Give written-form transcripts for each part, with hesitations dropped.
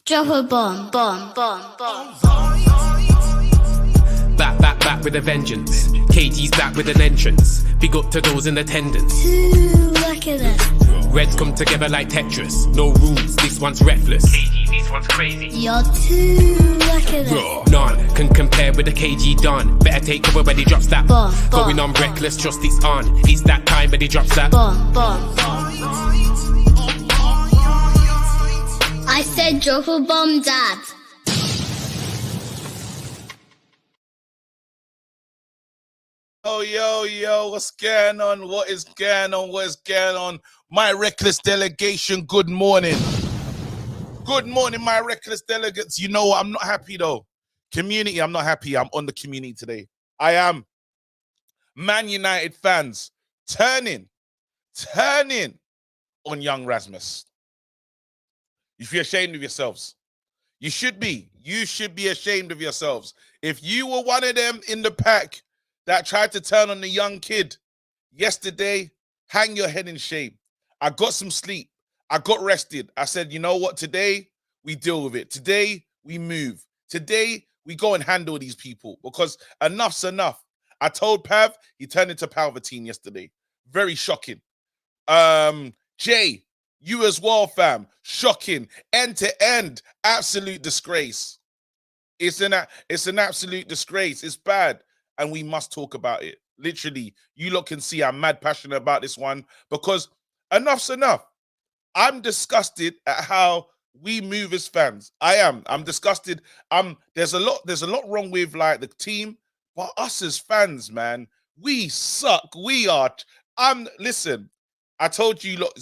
Drop a bomb, bomb, bomb, bomb. Back with a vengeance. KG's back with an entrance. Big up to those in attendance. Look at us. Reds come together like Tetris. No rules, this one's reckless. KG, this one's crazy. You're too look at us. None can compare with the KG Don. Better take cover when he drops that. Bomb, bomb, Going on bomb. reckless, trust it's on. It's that time when he drops that. Bomb, bomb, bomb. I said drop a bomb, Dad. Yo, what's going on? What is going on? My reckless delegation, good morning. Good morning, my reckless delegates. You know what? I'm not happy though. Community, I'm not happy. I'm on the community today. I am. Man United fans turning on young Rasmus. You feel ashamed of yourselves. You should be. You should be ashamed of yourselves. If you were one of them in the pack that tried to turn on the young kid yesterday, hang your head in shame. I got some sleep. I got rested. I said, you know what? Today, we deal with it. Today, we move. Today, we go and handle these people because enough's enough. I told Pav, he turned into Palpatine yesterday. Very shocking. Jay, you as well, fam. Shocking. End to end. Absolute disgrace. It's an absolute disgrace. It's bad. And we must talk about it. Literally, you lot can see I'm mad passionate about this one because enough's enough. I'm disgusted at how we move as fans. I'm disgusted. There's a lot wrong with like the team, but us as fans, man, we suck. We are. Listen, I told you, look,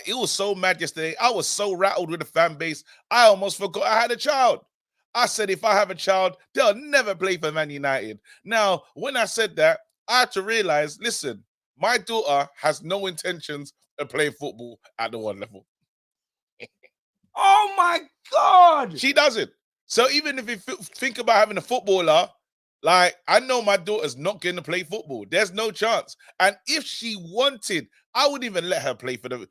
it was so mad yesterday. I was so rattled with the fan base. I almost forgot I had a child. I said, if I have a child, they'll never play for Man United. Now, when I said that, I had to realize, listen, my daughter has no intentions of playing football at the one level. Oh my God! She doesn't. So even if you think about having a footballer, like, I know my daughter's not going to play football. There's no chance. And if she wanted, I wouldn't even let her play for the...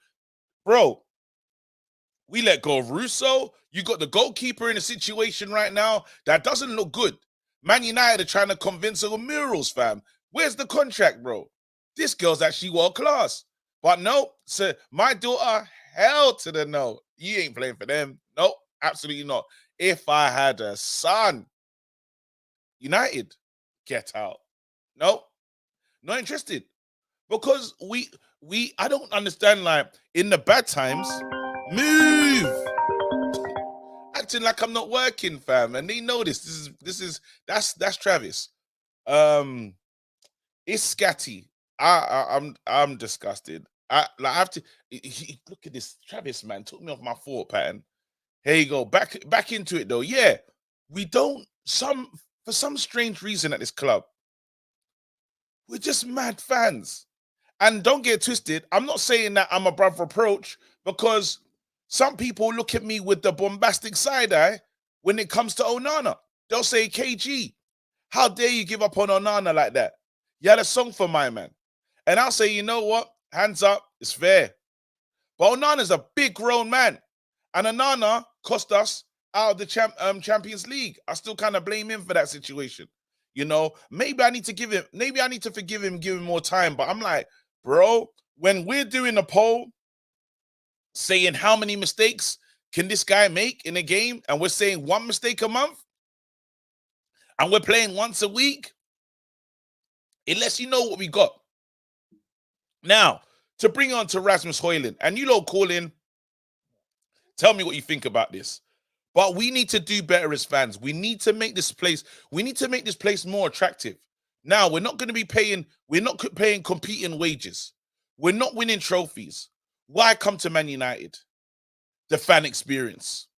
Bro, we let go of Russo. You got the goalkeeper in a situation right now that doesn't look good. Man United are trying to convince her with murals, fam. Where's the contract, bro? This girl's actually world class. But no, so my daughter, hell to the no. You ain't playing for them. Nope, absolutely not. If I had a son, United, get out. Nope, not interested. Because I don't understand, like, in the bad times, move. Acting like I'm not working, fam, and they know this. That's Travis. It's scatty. I'm disgusted. I have to look at this. Travis, man, took me off my thought pattern. Here you go. Back into it though. Yeah, we don't for some strange reason at this club. We're just mad fans. And don't get twisted. I'm not saying that I'm above reproach because some people look at me with the bombastic side eye when it comes to Onana. They'll say, KG, how dare you give up on Onana like that? You had a song for my man. And I'll say, you know what? Hands up, it's fair. But Onana's a big grown man. And Onana cost us out of the Champions League. I still kind of blame him for that situation. You know, maybe I need to forgive him, give him more time. But I'm like, bro, when we're doing a poll saying how many mistakes can this guy make in a game, and we're saying one mistake a month, and we're playing once a week, it lets you know what we got. Now, to bring on to Rasmus Hojlund, and you lot call in, tell me what you think about this. But we need to do better as fans. We need to make this place more attractive. Now, we're not paying competing wages. We're not winning trophies. Why come to Man United? The fan experience.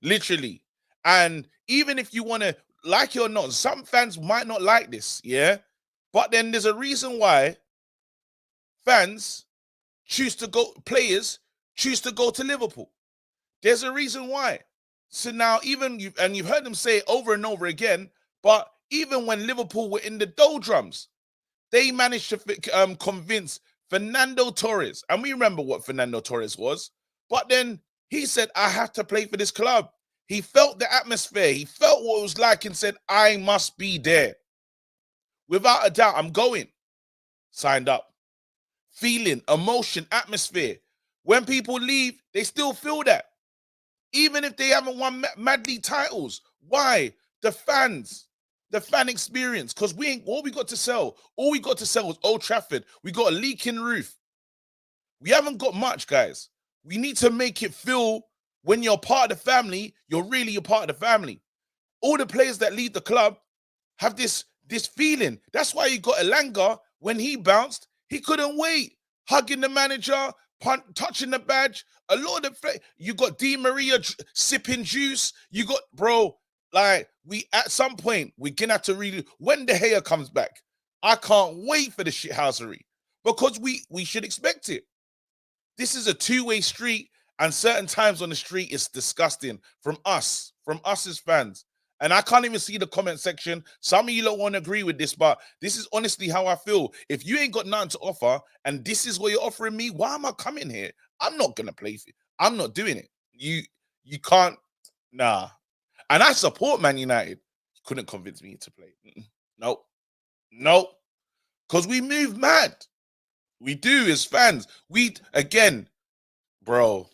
Literally. And even if you want to like it or not, some fans might not like this, yeah? But then there's a reason why players choose to go to Liverpool. There's a reason why. So now you've heard them say it over and over again, but even when Liverpool were in the doldrums, they managed to convince Fernando Torres. And we remember what Fernando Torres was. But then he said, I have to play for this club. He felt the atmosphere. He felt what it was like and said, I must be there. Without a doubt, I'm going. Signed up. Feeling, emotion, atmosphere. When people leave, they still feel that. Even if they haven't won Mad League titles. Why? The fans. The fan experience. Because we ain't all we got to sell. All we got to sell was Old Trafford. We got a leaking roof. We haven't got much, guys. We need to make it feel when you're part of the family, you're really a part of the family. All the players that leave the club have this feeling. That's why you got Elanga, when he bounced, he couldn't wait. Hugging the manager, touching the badge. A lot of you got Di Maria sipping juice. You got, bro, like, we at some point, we're gonna have to really, when De Gea comes back, I can't wait for the shithousery. Because we should expect it. This is a two-way street, and certain times on the street it's disgusting from us as fans. And I can't even see the comment section. Some of you don't want to agree with this, but this is honestly how I feel. If you ain't got nothing to offer and this is what you're offering me, why am I coming here? I'm not gonna play for you. I'm not doing it. You can't, nah. And I support Man United. You couldn't convince me to play. Nope. Because we move mad. We do as fans. We, again, bro,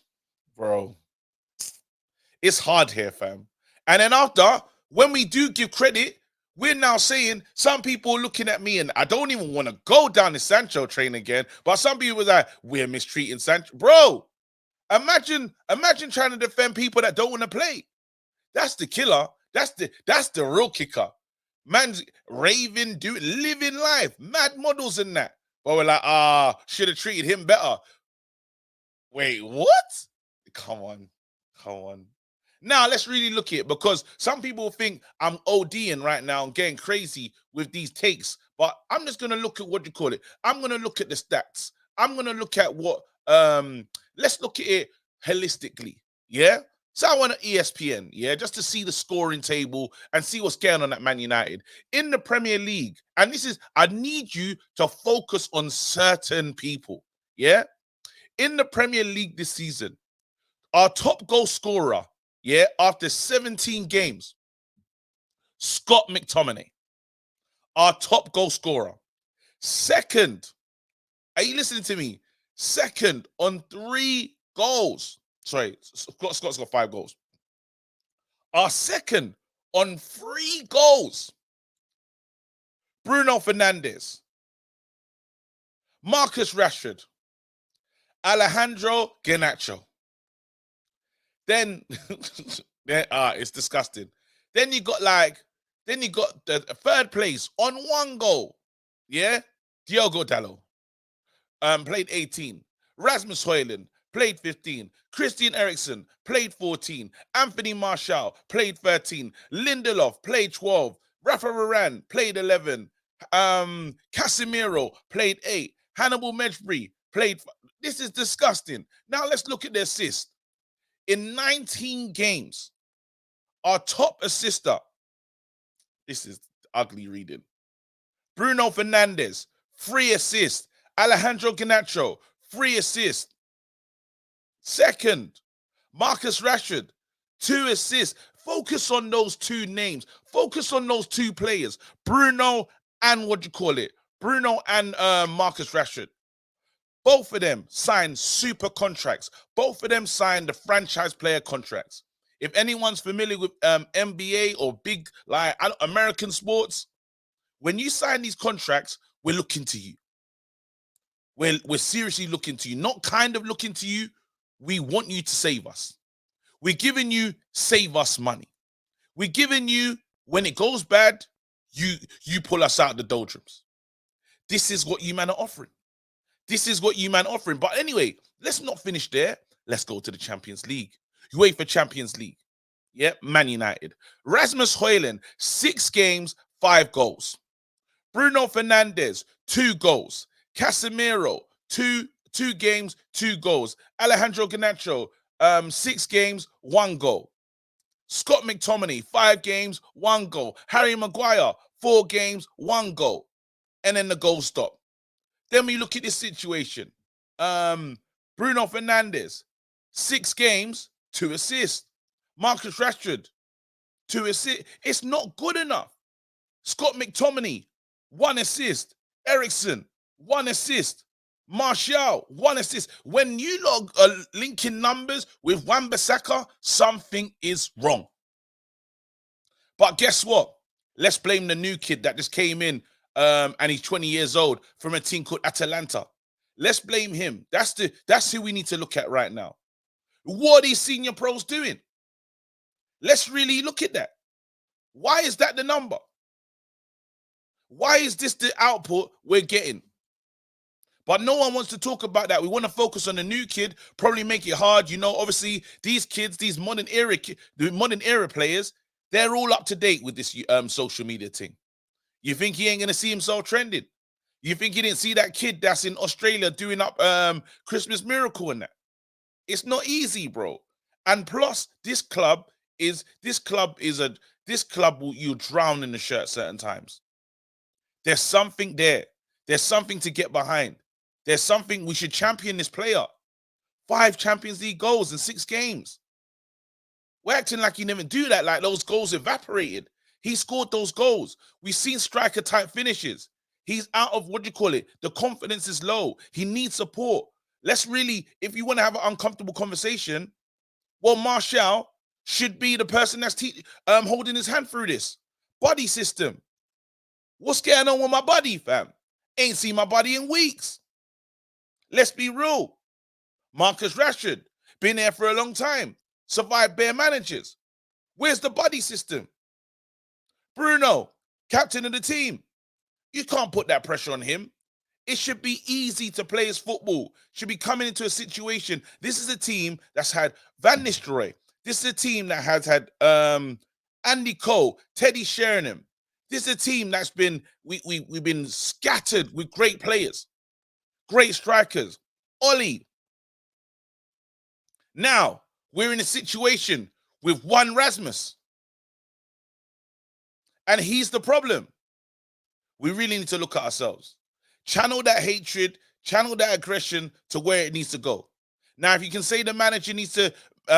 it's hard here, fam. And then after, when we do give credit, we're now saying, some people looking at me, and I don't even want to go down the Sancho train again, but some people was like, we're mistreating Sancho. Bro, imagine trying to defend people that don't want to play. That's the killer. That's the real kicker. Man's raving, living life, mad models and that. But we're like, should have treated him better. Wait, what? Come on. Now, let's really look at it, because some people think I'm ODing right now and getting crazy with these takes, but I'm just going to look at I'm going to look at the stats. I'm going to look at what, let's look at it holistically, yeah? So I want an ESPN, yeah, just to see the scoring table and see what's going on at Man United. In the Premier League, and this is, I need you to focus on certain people, yeah? In the Premier League this season, our top goal scorer, yeah, after 17 games, Scott McTominay, our top goal scorer. Second, are you listening to me? Second on 3 goals. Sorry, Scott's got 5 goals. Our second on 3 goals, Bruno Fernandes, Marcus Rashford, Alejandro Garnacho. Then it's disgusting. Then you got the third place on 1 goal. Yeah, Diogo Dalot. Played 18. Rasmus Hojlund played 15. Christian Eriksen played 14. Anthony Martial played 13. Lindelof played 12. Rafa Varane played 11. Casemiro played 8. Hannibal Mejbri played. This is disgusting. Now let's look at the assist. In 19 games, our top assister, this is ugly reading, Bruno Fernandes, 3 assists. Alejandro Garnacho, 3 assists. Second, Marcus Rashford, 2 assists. Focus on those 2 names. Focus on those 2 players, Bruno and Bruno and Marcus Rashford. Both of them signed super contracts. Both of them signed the franchise player contracts. If anyone's familiar with NBA or big like American sports, when you sign these contracts, we're looking to you. We're seriously looking to you, not kind of looking to you. We want you to save us. We're giving you save us money. We're giving you, when it goes bad, you pull us out of the doldrums. This is what you man are offering. But anyway, let's not finish there. Let's go to the Champions League. UEFA Champions League. Yeah, Man United. Rasmus Hojlund, 6 games, 5 goals. Bruno Fernandes, 2 goals. Casemiro, 2 games, 2 goals. Alejandro Garnacho, 6 games, 1 goal. Scott McTominay, 5 games, 1 goal. Harry Maguire, 4 games, 1 goal. And then the goal stop. Then we look at this situation. Bruno Fernandes, 6 games, 2 assists. Marcus Rashford, 2 assists. It's not good enough. Scott McTominay, 1 assist. Ericsson, 1 assist. Martial, 1 assist. When you log linking numbers with Wan-Bissaka, something is wrong. But guess what? Let's blame the new kid that just came in and he's 20 years old from a team called Atalanta. Let's blame him. That's who we need to look at right now. What are these senior pros doing? Let's really look at that. Why is that the number? Why is this the output we're getting? But no one wants to talk about that. We want to focus on the new kid, probably make it hard. You know, obviously, these kids, these modern era players, they're all up to date with this social media thing. You think he ain't going to see himself trending? You think he didn't see that kid that's in Australia doing up Christmas Miracle and that? It's not easy, bro. And plus, this club will you drown in the shirt certain times. There's something there. There's something to get behind. There's something we should champion this player. 5 Champions League goals in 6 games. We're acting like he didn't do that, like those goals evaporated. He scored those goals. We've seen striker type finishes. He's out of, what do you call it? The confidence is low. He needs support. Let's really, if you want to have an uncomfortable conversation, well, Martial should be the person that's holding his hand through this. Body system. What's going on with my body, fam? Ain't seen my body in weeks. Let's be real. Marcus Rashford, been there for a long time. Survived bare managers. Where's the body system? Bruno, captain of the team. You can't put that pressure on him. It should be easy to play his football. Should be coming into a situation. This is a team that's had Van Nistelrooy. This is a team that has had Andy Cole, Teddy Sheringham. This is a team that's been, we've been scattered with great players, great strikers. Ollie. Now, we're in a situation with one Rasmus. And he's the problem. We really need to look at ourselves. Channel that hatred, channel that aggression to where it needs to go. Now, if you can say the manager needs to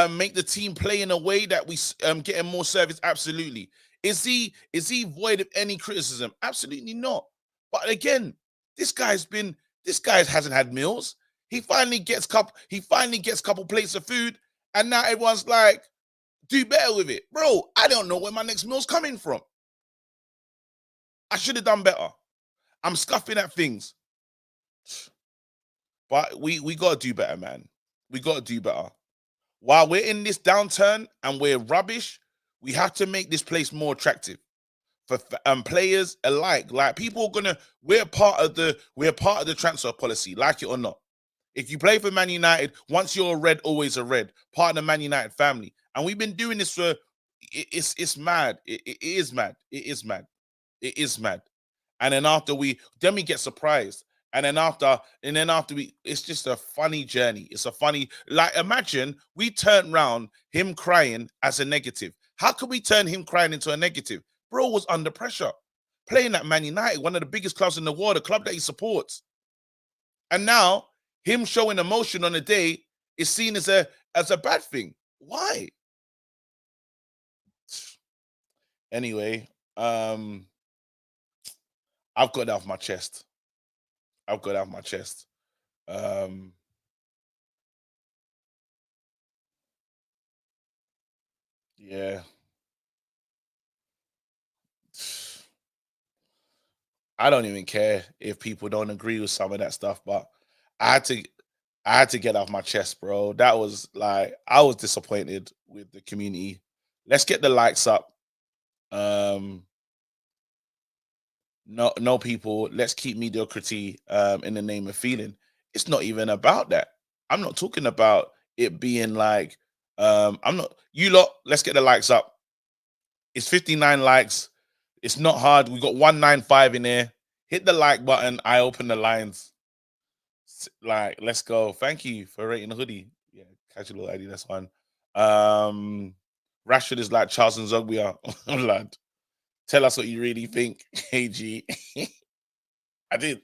make the team play in a way that we get more service, absolutely. Is he void of any criticism? Absolutely not. But again, this guy hasn't had meals. He finally gets couple plates of food, and now everyone's like, do better with it. Bro, I don't know where my next meal's coming from. I should have done better. I'm scuffing at things. But we got to do better, man. We got to do better. While we're in this downturn and we're rubbish, we have to make this place more attractive for players alike. Like, people are gonna, we're part of the transfer policy, like it or not. If you play for Man United, once you're a red, always a red. Part of the Man United family. And we've been doing this for, it's mad. It is mad. It is mad. It is mad. And then after we get surprised. And then after it's just a funny journey. It's a funny, like, imagine we turn around him crying as a negative. How could we turn him crying into a negative? Bro was under pressure. Playing at Man United, one of the biggest clubs in the world, a club that he supports. And now, him showing emotion on a day is seen as a bad thing. Why? Anyway, I've got that off my chest. Yeah. I don't even care if people don't agree with some of that stuff, but I had to get off my chest, bro. That was like, I was disappointed with the community. Let's get the likes up. No people, let's keep mediocrity in the name of feeling. It's not even about that. I'm not talking about it being like, you lot, let's get the likes up. It's 59 likes. It's not hard. We got 195 in there. Hit the like button. I open the lines. Like, let's go. Thank you for rating the hoodie. Yeah, casual ID, that's one. Rashford is like Charles and Zogbia. Lad. Tell us what you really think, AG. I did.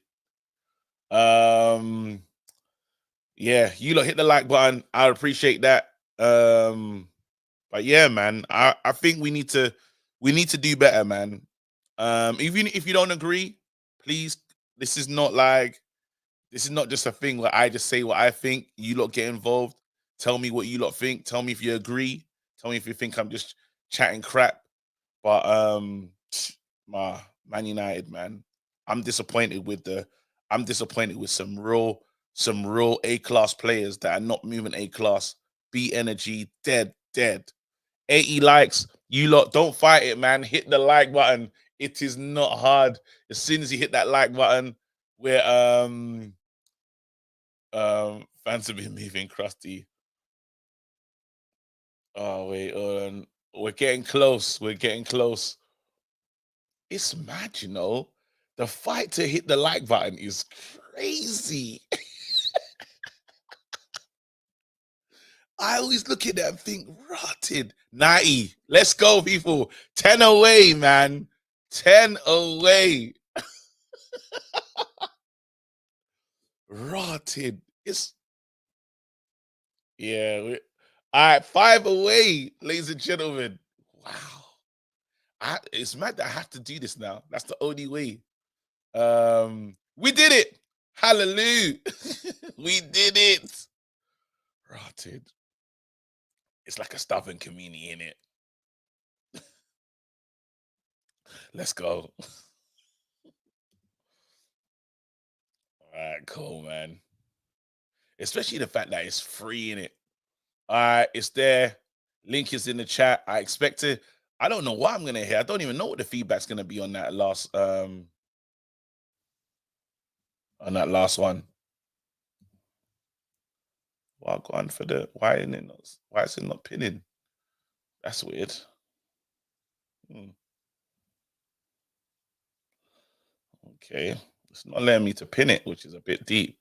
Yeah, you lot hit the like button. I appreciate that. But yeah, man, I think we need to do better, man. Even if you don't agree, please, this is not like this is not just a thing where I just say what I think. You lot get involved. Tell me what you lot think. Tell me if you agree. Tell me if you think I'm just chatting crap. But Man United, man. I'm disappointed with some real A class players that are not moving A class. B energy, dead, dead. 80 likes. You lot don't fight it, man. Hit the like button. It is not hard. As soon as you hit that like button, we're fans have been moving crusty. Oh wait, we're getting close. We're getting close. It's mad, you know. The fight to hit the like button is crazy. I always look at that and think, rotted. 90. Let's go, people. 10 away, man. 10 away. Rotted. It's yeah. All right, 5 away, ladies and gentlemen. Wow. It's mad that I have to do this now. That's the only way. We did it. Hallelujah. We did it. Rotted. It's like a stubborn community in it. Let's go. All right, cool, man. Especially the fact that it's free in it. All right, it's there. Link is in the chat. I expect to. I don't know what I'm gonna hear. I don't even know what the feedback's gonna be on that last one. Well, go on for the why is it not pinning? That's weird. Okay, it's not letting me to pin it, which is a bit deep.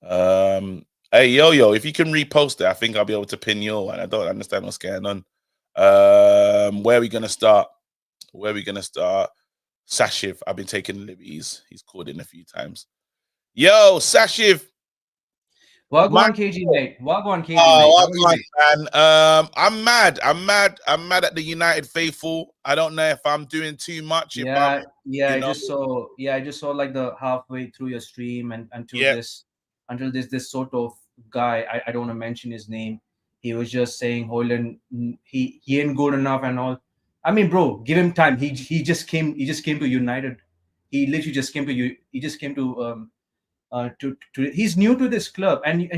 Hey yo, if you can repost it, I think I'll be able to pin your one. I don't understand what's going on. Where are we gonna start? Sashiv, I've been taking liberties. He's called in a few times. Yo, Sashiv. Wagwan KG, mate. Wagwan KG, mate. Oh, man. I'm mad. I'm mad at the United faithful. I don't know if I'm doing too much. I just saw like the halfway through your stream and until this sort of guy, I don't want to mention his name. He was just saying Hojlund, he ain't good enough and all. I mean, bro, give him time. He just came to United. He literally just came to you. He just came to he's new to this club, and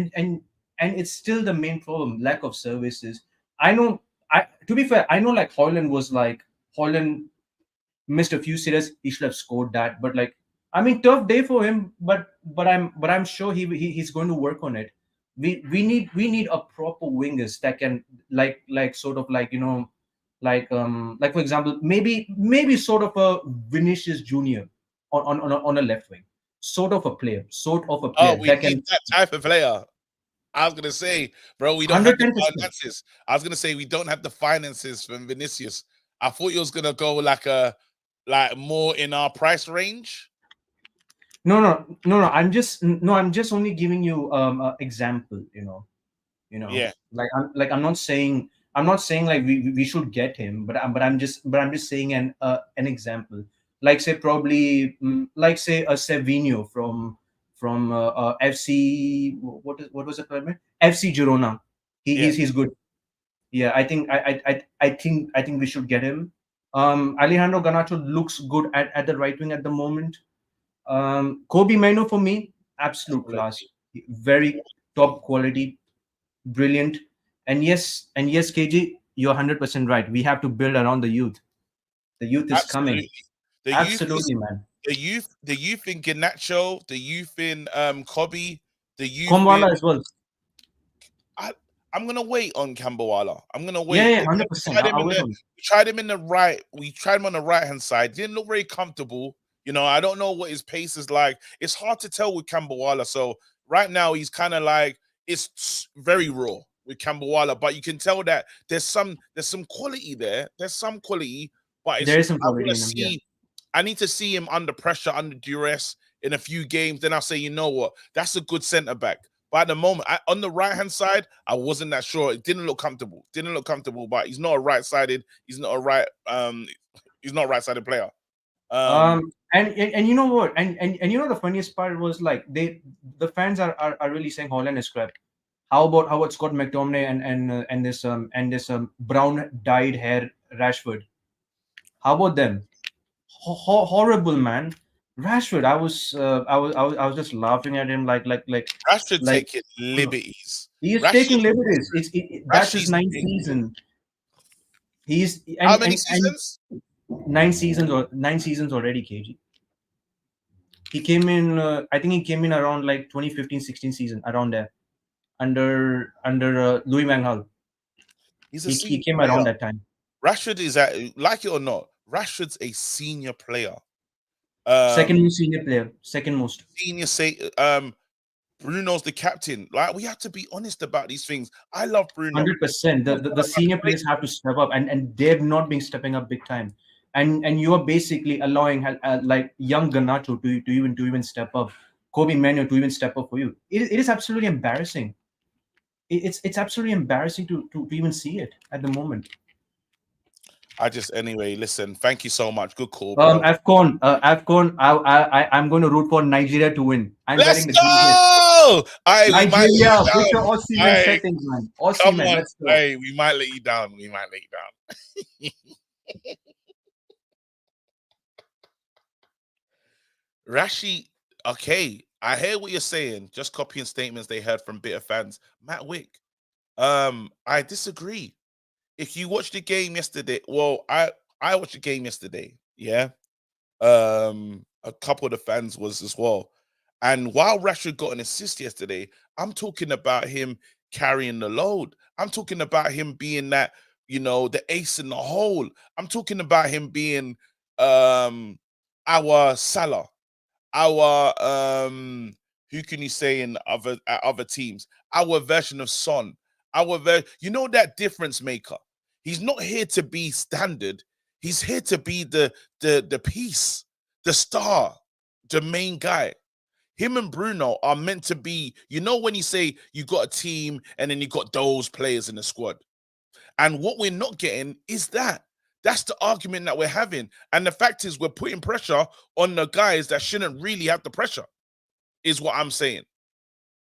it's still the main problem, lack of services. I know. To be fair, I know like Hojlund missed a few series. He should have scored that, but like, I mean, tough day for him. But I'm sure he's going to work on it. We need a proper wingers that can like sort of like like for example maybe sort of a Vinicius Junior on a left wing, sort of a player Oh, we that need can that type of player. I was gonna say, bro, we don't have the 110%. finances. I was gonna say we don't have the finances from Vinicius. I thought you was gonna go like more in our price range. No. I'm just only giving you an example. Yeah. I'm not saying like we should get him, but I'm just saying an example. Like say probably like say a Savinho from FC, what was it called? FC Girona. He's good. Yeah, I think we should get him. Alejandro Garnacho looks good at the right wing at the moment. Kobe Mino for me, absolute class, very top quality, brilliant. And yes, KG, you're 100% right. We have to build around the youth. The youth is coming. The Absolutely, man. The youth in Garnacho, the youth in Kobe, the youth Komwala in as well. I'm gonna wait on Kambawala. I'm gonna wait. Yeah, 100%. We tried him on the right hand side. Didn't look very comfortable. You know, I don't know what his pace is like. It's hard to tell with Kambawala. So right now he's kind of like it's very raw with Kambawala, but you can tell that there's some quality there. There's some quality, but there is some quality in him. Yeah. I need to see him under pressure, under duress in a few games. Then I'll say, you know what, that's a good centre back. But at the moment, on the right-hand side, I wasn't that sure. It didn't look comfortable. But he's not a right-sided. He's not a right-sided player. And you know what? And you know the funniest part was like the fans are really saying Hojlund is crap. How about Scott McTominay and this brown dyed hair Rashford? How about them? Horrible, man. Rashford, I was just laughing at him like Rashford like taking liberties. he is Rashford, taking liberties. That's his Rashid's ninth taking- season. He's How many seasons? 9 seasons already, KG. He came in. I think he came in around like 2015-16 season, around there, under Louis Van Gaal. He's a He senior came player. around that time. Rashford is like it or not. Rashford's a senior player. Second most senior player. Second most. Senior. Bruno's the captain. Like, we have to be honest about these things. I love Bruno. 100%. The senior players have to step up, and they've not been stepping up big time. And you are basically allowing like young Garnacho to even step up, Kobe Manu to even step up for you. It is absolutely embarrassing. It's absolutely embarrassing to even see it at the moment. Anyway, listen, thank you so much. Good call, bro. AFCON, I'm going to root for Nigeria to win. I'm Let's betting the go! Nigeria with your Osimhen settings, man. Come Osimhen, on. let's go. Hey, we might let you down. Rashi, okay, I hear what you're saying. Just copying statements they heard from bitter fans. Matt Wick, I disagree. If you watched the game yesterday, well, I watched the game yesterday. Yeah, a couple of the fans was as well. And while Rashford got an assist yesterday, I'm talking about him carrying the load. I'm talking about him being that, the ace in the hole. I'm talking about him being our Salah, our who can you say in other teams? Our version of Son, that difference maker. He's not here to be standard. He's here to be the piece, the star, the main guy. Him and Bruno are meant to be, when you say you got a team and then you got those players in the squad. And what we're not getting is that. That's the argument that we're having. And the fact is we're putting pressure on the guys that shouldn't really have the pressure, is what I'm saying.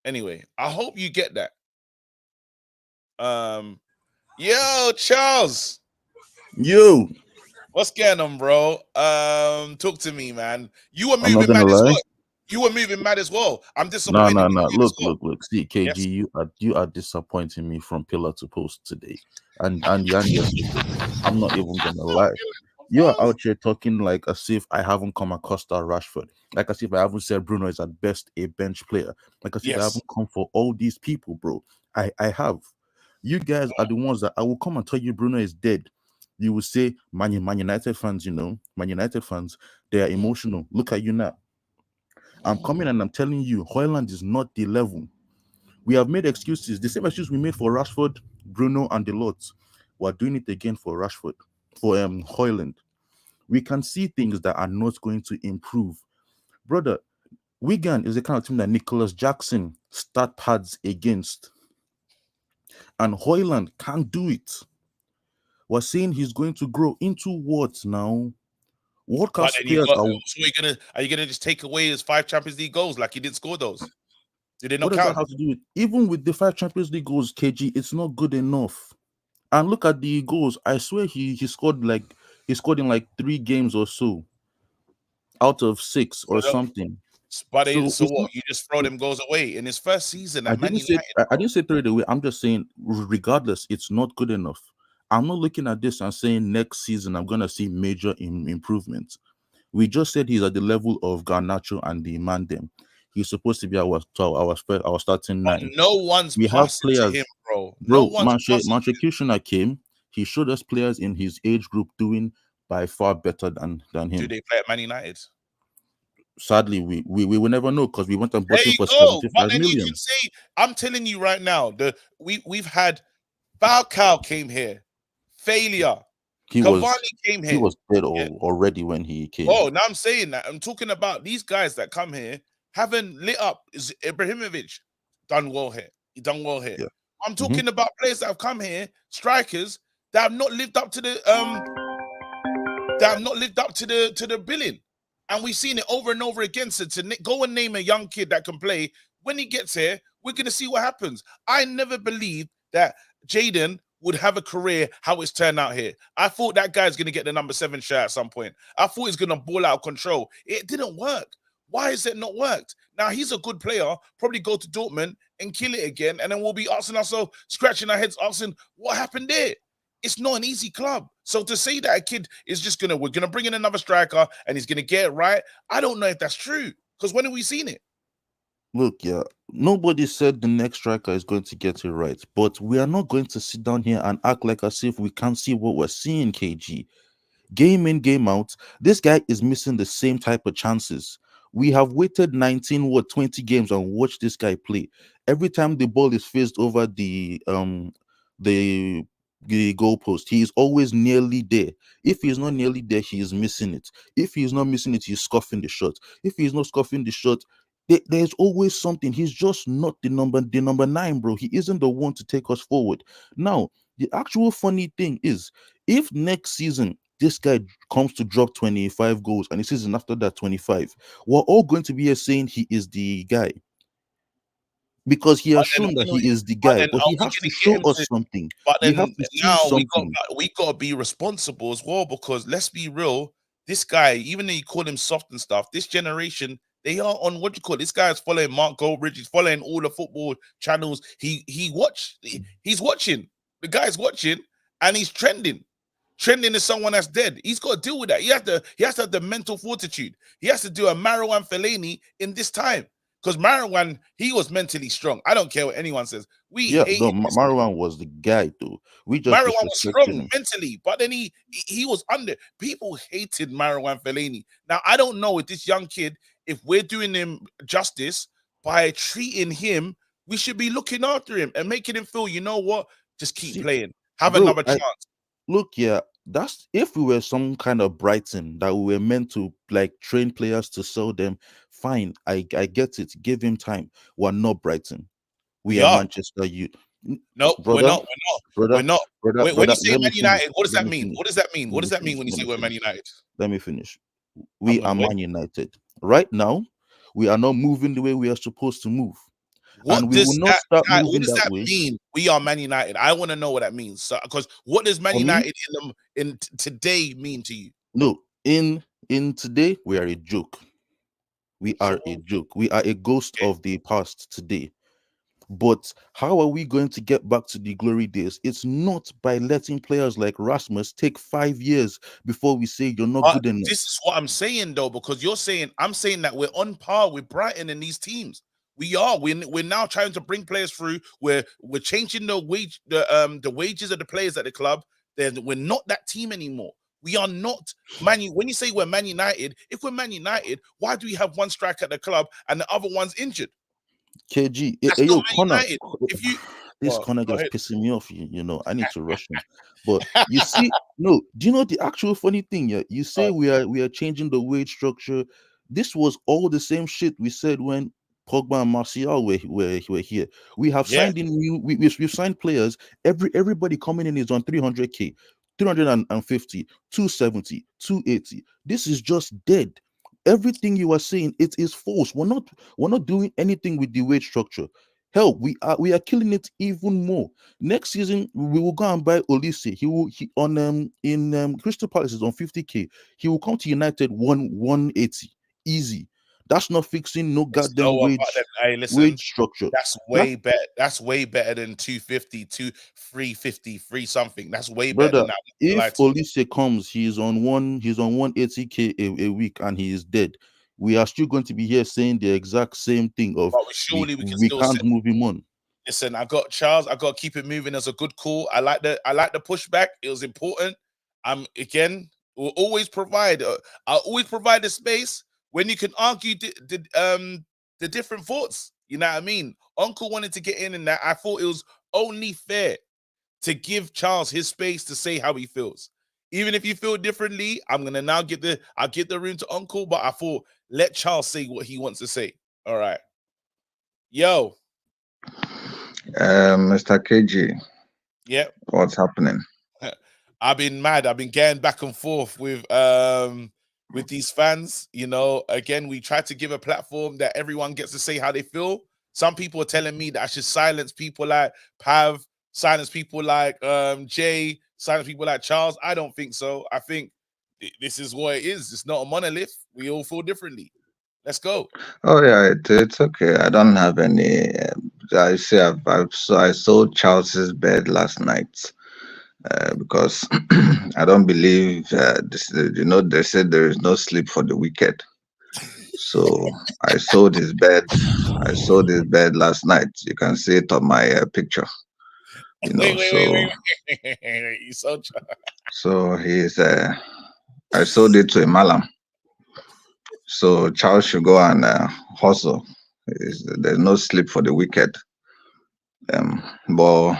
Anyway, I hope you get that. Yo, Charles. Yo. What's going on, bro? Talk to me, man. You were moving mad as well. I'm disappointed. No. Look. See, KG, Yes. you are disappointing me from pillar to post today, and yesterday. I'm not even gonna lie. You are out here talking like as if I haven't come across that Rashford, like as if I haven't said Bruno is at best a bench player, like as if I haven't come for all these people, bro. I have. You guys are the ones that I will come and tell you Bruno is dead. You will say Man United fans, Man United fans, they are emotional. Look at you now. I'm coming and I'm telling you, Hojlund is not the level. We have made excuses, the same excuse we made for Rashford, Bruno, and the lots. We're doing it again for Rashford, for Hojlund. We can see things that are not going to improve. Brother, Wigan is the kind of team that Nicholas Jackson start pads against. And Hojlund can't do it. We're saying he's going to grow into what now? World class players are you gonna just take away his 5 Champions League goals like he didn't score those? Did they not what count? does that have to do with? Even with the 5 Champions League goals, KG, it's not good enough. And look at the goals. I swear he scored in like 3 games or so out of 6 or something. But so what? You just throw them goals away in his first season at Man United. I didn't say throw it away. I'm just saying, regardless, it's not good enough. I'm not looking at this and saying next season I'm gonna see major improvements. We just said he's at the level of Garnacho and the Mandem. He's supposed to be our starting 9. No one's passing to him, bro. No one's Manche Kushner came. He showed us players in his age group doing by far better than him. Do they play at Man United? Sadly, we will never know because we went and bought him for 75 million. You can say, I'm telling you right now, we've had Falcao came here, failure. Cavani came here. He was dead already when he came. Oh, now I'm saying that. I'm talking about these guys that come here haven't lit up. Is Ibrahimovic done well here. He done well here. Yeah. I'm talking about players that have come here, strikers that have not lived up to the billing, and we've seen it over and over again. So to go and name a young kid that can play when he gets here, we're gonna see what happens. I never believed that Jaden would have a career how it's turned out here. I thought that guy's gonna get the number 7 shirt at some point. I thought he's gonna ball out of control. It didn't work. Why has it not worked? Now he's a good player, probably go to Dortmund and kill it again, and then we'll be asking ourselves, scratching our heads, asking what happened there. It's not an easy club. So to say that a kid is just we're gonna bring in another striker and he's gonna get it right, I don't know if that's true. Because when have we seen it? Look, yeah, nobody said the next striker is going to get it right, but we are not going to sit down here and act like as if we can't see what we're seeing, KG. Game in, game out, this guy is missing the same type of chances. We have waited 20 games and watched this guy play. Every time the ball is phased over the goalpost, he is always nearly there. If he is not nearly there, he is missing it. If he is not missing it, he's scuffing the shot. If he is not scuffing the shot, there's always something. He's just not the number 9, bro. He isn't the one to take us forward. Now, the actual funny thing is, if next season this guy comes to drop 25 goals and the season after that 25, we're all going to be here saying he is the guy, because he has shown that he is the guy, but he has to show us something. But We then have to see now something. we got to be responsible as well, because let's be real, this guy, even though you call him soft and stuff, this generation, they are on what you call it. This guy is following Mark Goldbridge. He's following all the football channels. He's watching. The guy's watching and he's trending. Trending is someone that's dead. He's got to deal with that. He has to have the mental fortitude. He has to do a Marwan Fellaini in this time. Because Marwan, he was mentally strong. I don't care what anyone says. Marwan was the guy, though. We just Marwan was strong him mentally, but then he was under. People hated Marwan Fellaini. Now I don't know with this young kid, if we're doing him justice by treating him, we should be looking after him and making him feel, you know what, just keep playing, have another chance. Look, yeah, that's if we were some kind of Brighton that we were meant to like train players to sell them. Fine, I get it. Give him time. We're not Brighton. We are Manchester United. No, we're not. We're not. When you say Man United, what does that mean? What does that mean? What does that mean when you say we're Man United? Let me finish. We are Man United. Right now, we are not moving the way we are supposed to move. What does that mean? We are Man United. I want to know what that means. So, because what does Man United in today mean to you? No, in today we are a joke. We are a joke. We are a ghost of the past today. But how are we going to get back to the glory days? It's not by letting players like Rasmus take 5 years before we say you're not good enough. This is what I'm saying, though, because I'm saying that we're on par with Brighton and these teams. We are. We're now trying to bring players through. We're changing the wages of the players at the club. Then we're not that team anymore. We are not Man. When you say we're Man United, if we're Man United, why do we have one striker at the club and the other one's injured? KG, Connor, this Connor guy's pissing me off. You know, I need to rush him. But you see, do you know the actual funny thing? Yeah, you say we are changing the wage structure. This was all the same shit we said when Pogba and Martial were here. We have signed in new. We've signed players. Everybody coming in is on 300k, 350, 270, 280. This is just dead. Everything you are saying, it is false. We're not doing anything with the wage structure. Hell, we are killing it even more. Next season, we will go and buy Olise. In Crystal Palace is on 50k. He will come to United 180. Easy. That's not fixing no goddamn wage structure. That's way better. That's way better than 250, 350, 3 something. That's way better than that. If Olise comes, he's on 180k a week and he is dead. We are still going to be here saying the exact same thing of we can't move him on. Listen, I got Charles. I got to keep it moving as a good call. I like the pushback. It was important. Again, we'll always provide. I'll always provide the space when you can argue the different thoughts. You know what I mean? Uncle wanted to get in that. I thought it was only fair to give Charles his space to say how he feels. Even if you feel differently, I'm gonna now I'll give the room to Uncle, but I thought let Charles say what he wants to say. All right. Yo. Mr. KG, Yep. what's happening? I've been mad. I've been getting back and forth with these fans. You know, again, we try to give a platform that everyone gets to say how they feel. Some people are telling me that I should silence people like Pav, silence people like Jay, silence people like Charles. I don't think so. I think this is what it is. It's not a monolith. We all feel differently. Let's go. Oh yeah, it's okay. I don't have any. I see. I sold Charles's bed last night because I don't believe this. You know, they said there is no sleep for the wicked. So I sold his bed. I sold his bed last night. You can see it on my picture. You know, Wait. You so so he's. I sold it to a malam. So Charles should go and hustle. There's no sleep for the wicked. But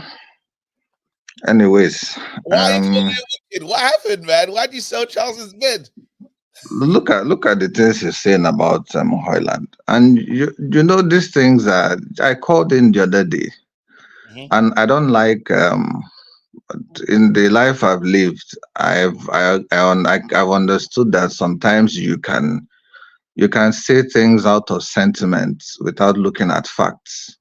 anyways, Why are you calling it wicked? What happened, man? Why did you sell Charles's bed? look at the things you're saying about Hojlund, and you know these things. I called in the other day, and I don't like in the life I've lived. I've understood that sometimes you can say things out of sentiment without looking at facts.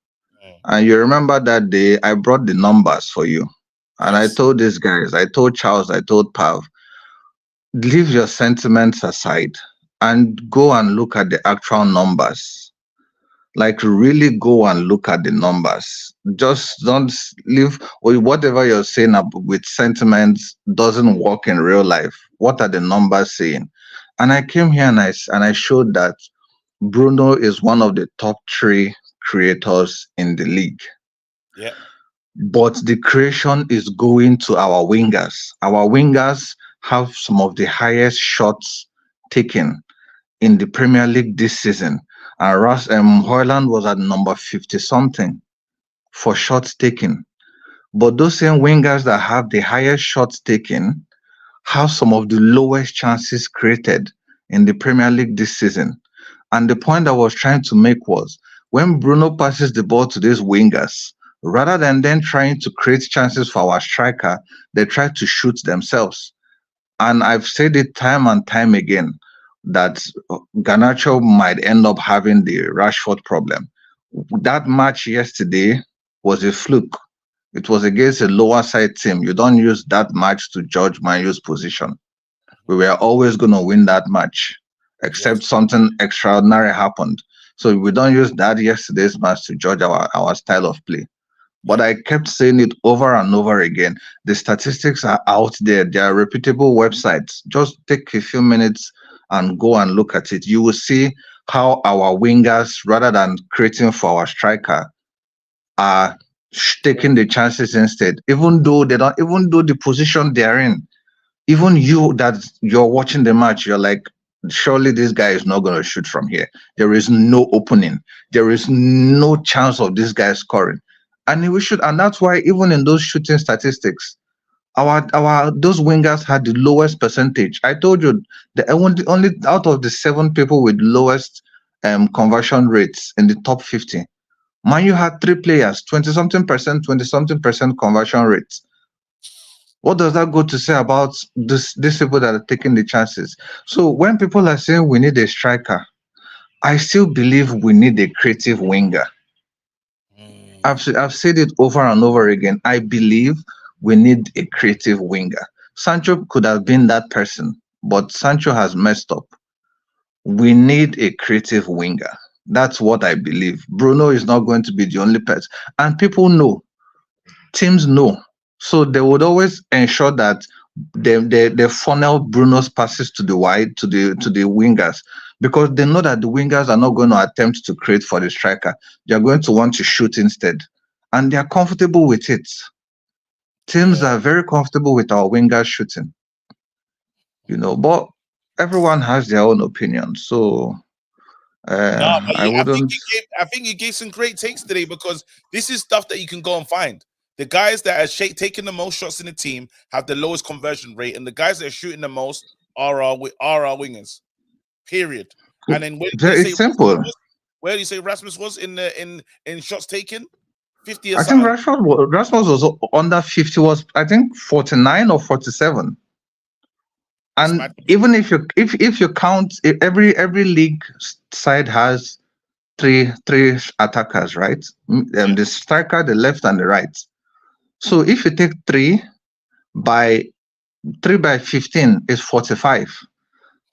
And you remember that day I brought the numbers for you. And I Yes. told these guys, I told Charles, I told Pav, leave your sentiments aside and go and look at the actual numbers. Like really go and look at the numbers. Just don't leave or whatever you're saying with sentiments doesn't work in real life. What are the numbers saying? And I came here and I showed that Bruno is one of the top three creators in the league. Yeah. But the creation is going to our wingers. Our wingers have some of the highest shots taken in the Premier League this season. And Hojlund was at number 50 something for shots taken. But those same wingers that have the highest shots taken have some of the lowest chances created in the Premier League this season. And the point I was trying to make was when Bruno passes the ball to these wingers, rather than then trying to create chances for our striker, they try to shoot themselves. And I've said it time and time again that Garnacho might end up having the Rashford problem. That match yesterday was a fluke. It was against a lower side team. You don't use that match to judge Man U's position. We were always going to win that match, except Yes. something extraordinary happened. So we don't use that yesterday's match to judge our style of play. But I kept saying it over and over again. The statistics are out there. They are reputable websites. Just take a few minutes and go and look at it. You will see how our wingers, rather than creating for our striker, are taking the chances instead. Even though they don't, even though the position they're in, even you that you're watching the match, you're like, surely this guy is not going to shoot from here. There is no opening. There is no chance of this guy scoring. And we should, and that's why even in those shooting statistics, our those wingers had the lowest percentage. I told you the only out of the 7 people with lowest conversion rates in the top 50. Man, you had 3 players, 20 something percent, 20 something percent conversion rates. What does that go to say about these people that are taking the chances? So when people are saying we need a striker, I still believe we need a creative winger. I've said it over and over again. I believe we need a creative winger. Sancho could have been that person, but Sancho has messed up. We need a creative winger. That's what I believe. Bruno is not going to be the only person. And people know, teams know. So they would always ensure that they funnel Bruno's passes to the wide to the wingers because they know that the wingers are not going to attempt to create for the striker. They are going to want to shoot instead, and they are comfortable with it. Teams are very comfortable with our wingers shooting, but everyone has their own opinion. So No, but I wouldn't. I think you gave some great takes today because this is stuff that you can go and find. The guys that are taking the most shots in the team have the lowest conversion rate, and the guys that are shooting the most are our wingers. Period. And then It's simple. where do you say Rasmus was in shots taken? 50 or I think something. Rasmus was under 50, was I think 49 or 47. And even if you count, every league side has three attackers, right? The striker, the left, and the right. So if you take 3 by 15 is 45.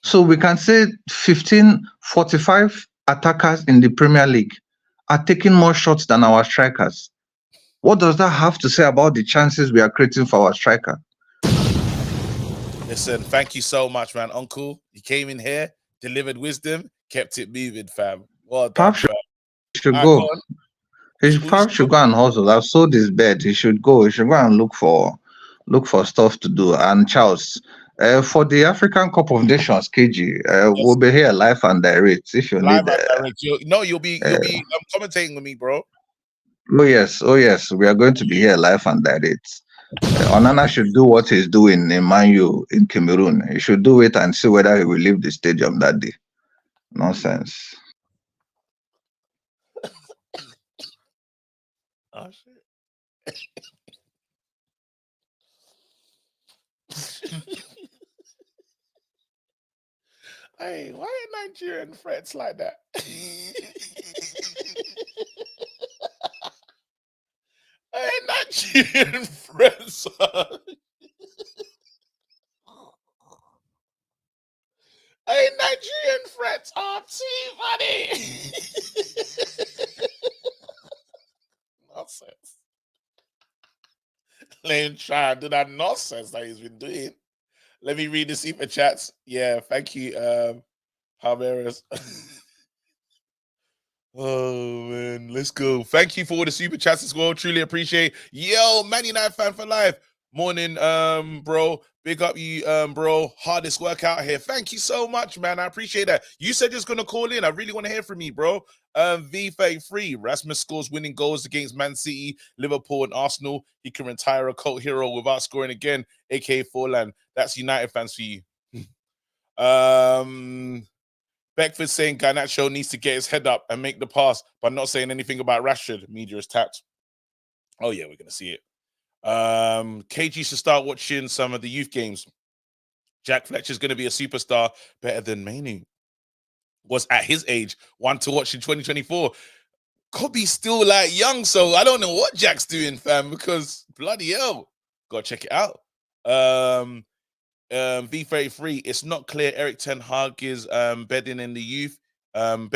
So we can say 45 attackers in the Premier League are taking more shots than our strikers. What does that have to say about the chances we are creating for our striker? Listen, thank you so much, man. Uncle, you came in here, delivered wisdom, kept it moving, fam. Well done, fam. Should go. Pap should go and hustle. I've sold his bed. He should go. He should go and look for stuff to do. And Charles, for the African Cup of Nations, KG, we'll be here live and direct if you live need. And direct. You'll be commentating with me, bro. Oh yes, we are going to be here live and direct. Onana should do what he's doing in Man U in Cameroon. He should do it and see whether he will leave the stadium that day. Nonsense. Oh shit. Hey, why are Nigerian friends like that? Hey, Nigerian friends. Hey, Nigerian friends are too funny. Nonsense. Let him try and do that nonsense that he's been doing. Let me read the super chats. Yeah, thank you, Palmeiras. Oh man, let's go. Thank you for all the super chats as well. Truly appreciate. Yo, Man United fan for life. Morning, bro. Big up you, bro. Hardest work out here. Thank you so much, man. I appreciate that. You said you're gonna call in. I really want to hear from you, bro. V33. Rasmus scores winning goals against Man City, Liverpool, and Arsenal. He can retire a cult hero without scoring again, aka Forlan. That's United fans for you. Beckford saying Garnacho needs to get his head up and make the pass, but not saying anything about Rashford. Media is tapped. Oh yeah, we're gonna see it. KG should start watching some of the youth games. Jack Fletcher's going to be a superstar, better than Mainu was at his age, one to watch in 2024. Kobe's still like young, so I don't know what Jack's doing, fam, because bloody hell, gotta check it out. V33, it's not clear Eric Ten Hag is bedding in the youth and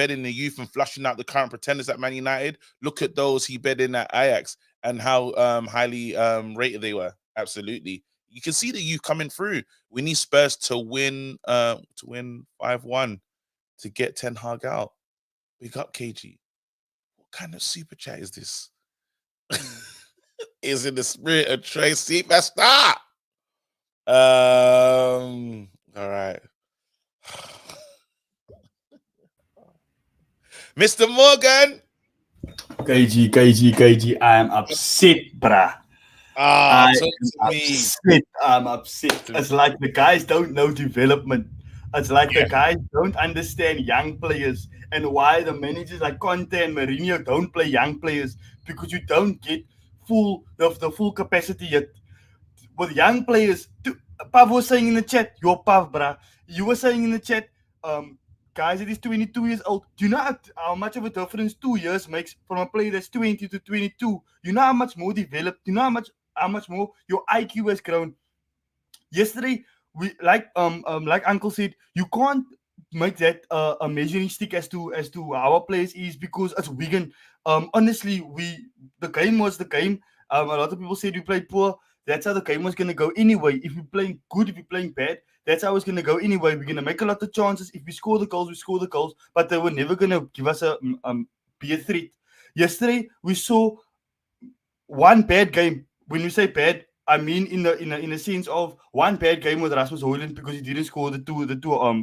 flushing out the current pretenders at Man United. Look at those he bedded in at Ajax and how highly rated they were. Absolutely. You can see the youth coming through. We need Spurs to win 5-1 to get Ten Hag out. Big up, KG. What kind of super chat is this? Is in the spirit of Tracy Festa. All right. Mr. Morgan. KG, I am upset, bruh. I'm upset. It's like the guys don't know development. It's like the guys don't understand young players and why the managers like Conte and Mourinho don't play young players, because you don't get the full capacity yet. With young players, Pav was saying in the chat, you're Pav, bruh. You were saying in the chat, guys, it is 22 years old. Do you know how much of a difference 2 years makes from a player that's 20 to 22? You know how much more developed, you know how much more your IQ has grown. Yesterday, we like Uncle said, you can't make that a measuring stick as to how our players is, because it's Wigan. Honestly, the game was the game. A lot of people said we played poor. That's how the game was going to go anyway. If we're playing good, if we're playing bad, that's how it's going to go anyway. We're going to make a lot of chances. If we score the goals, we score the goals. But they were never going to give us be a threat. Yesterday, we saw one bad game. When we say bad, I mean in the sense of one bad game with Rasmus Hojlund, because he didn't score the two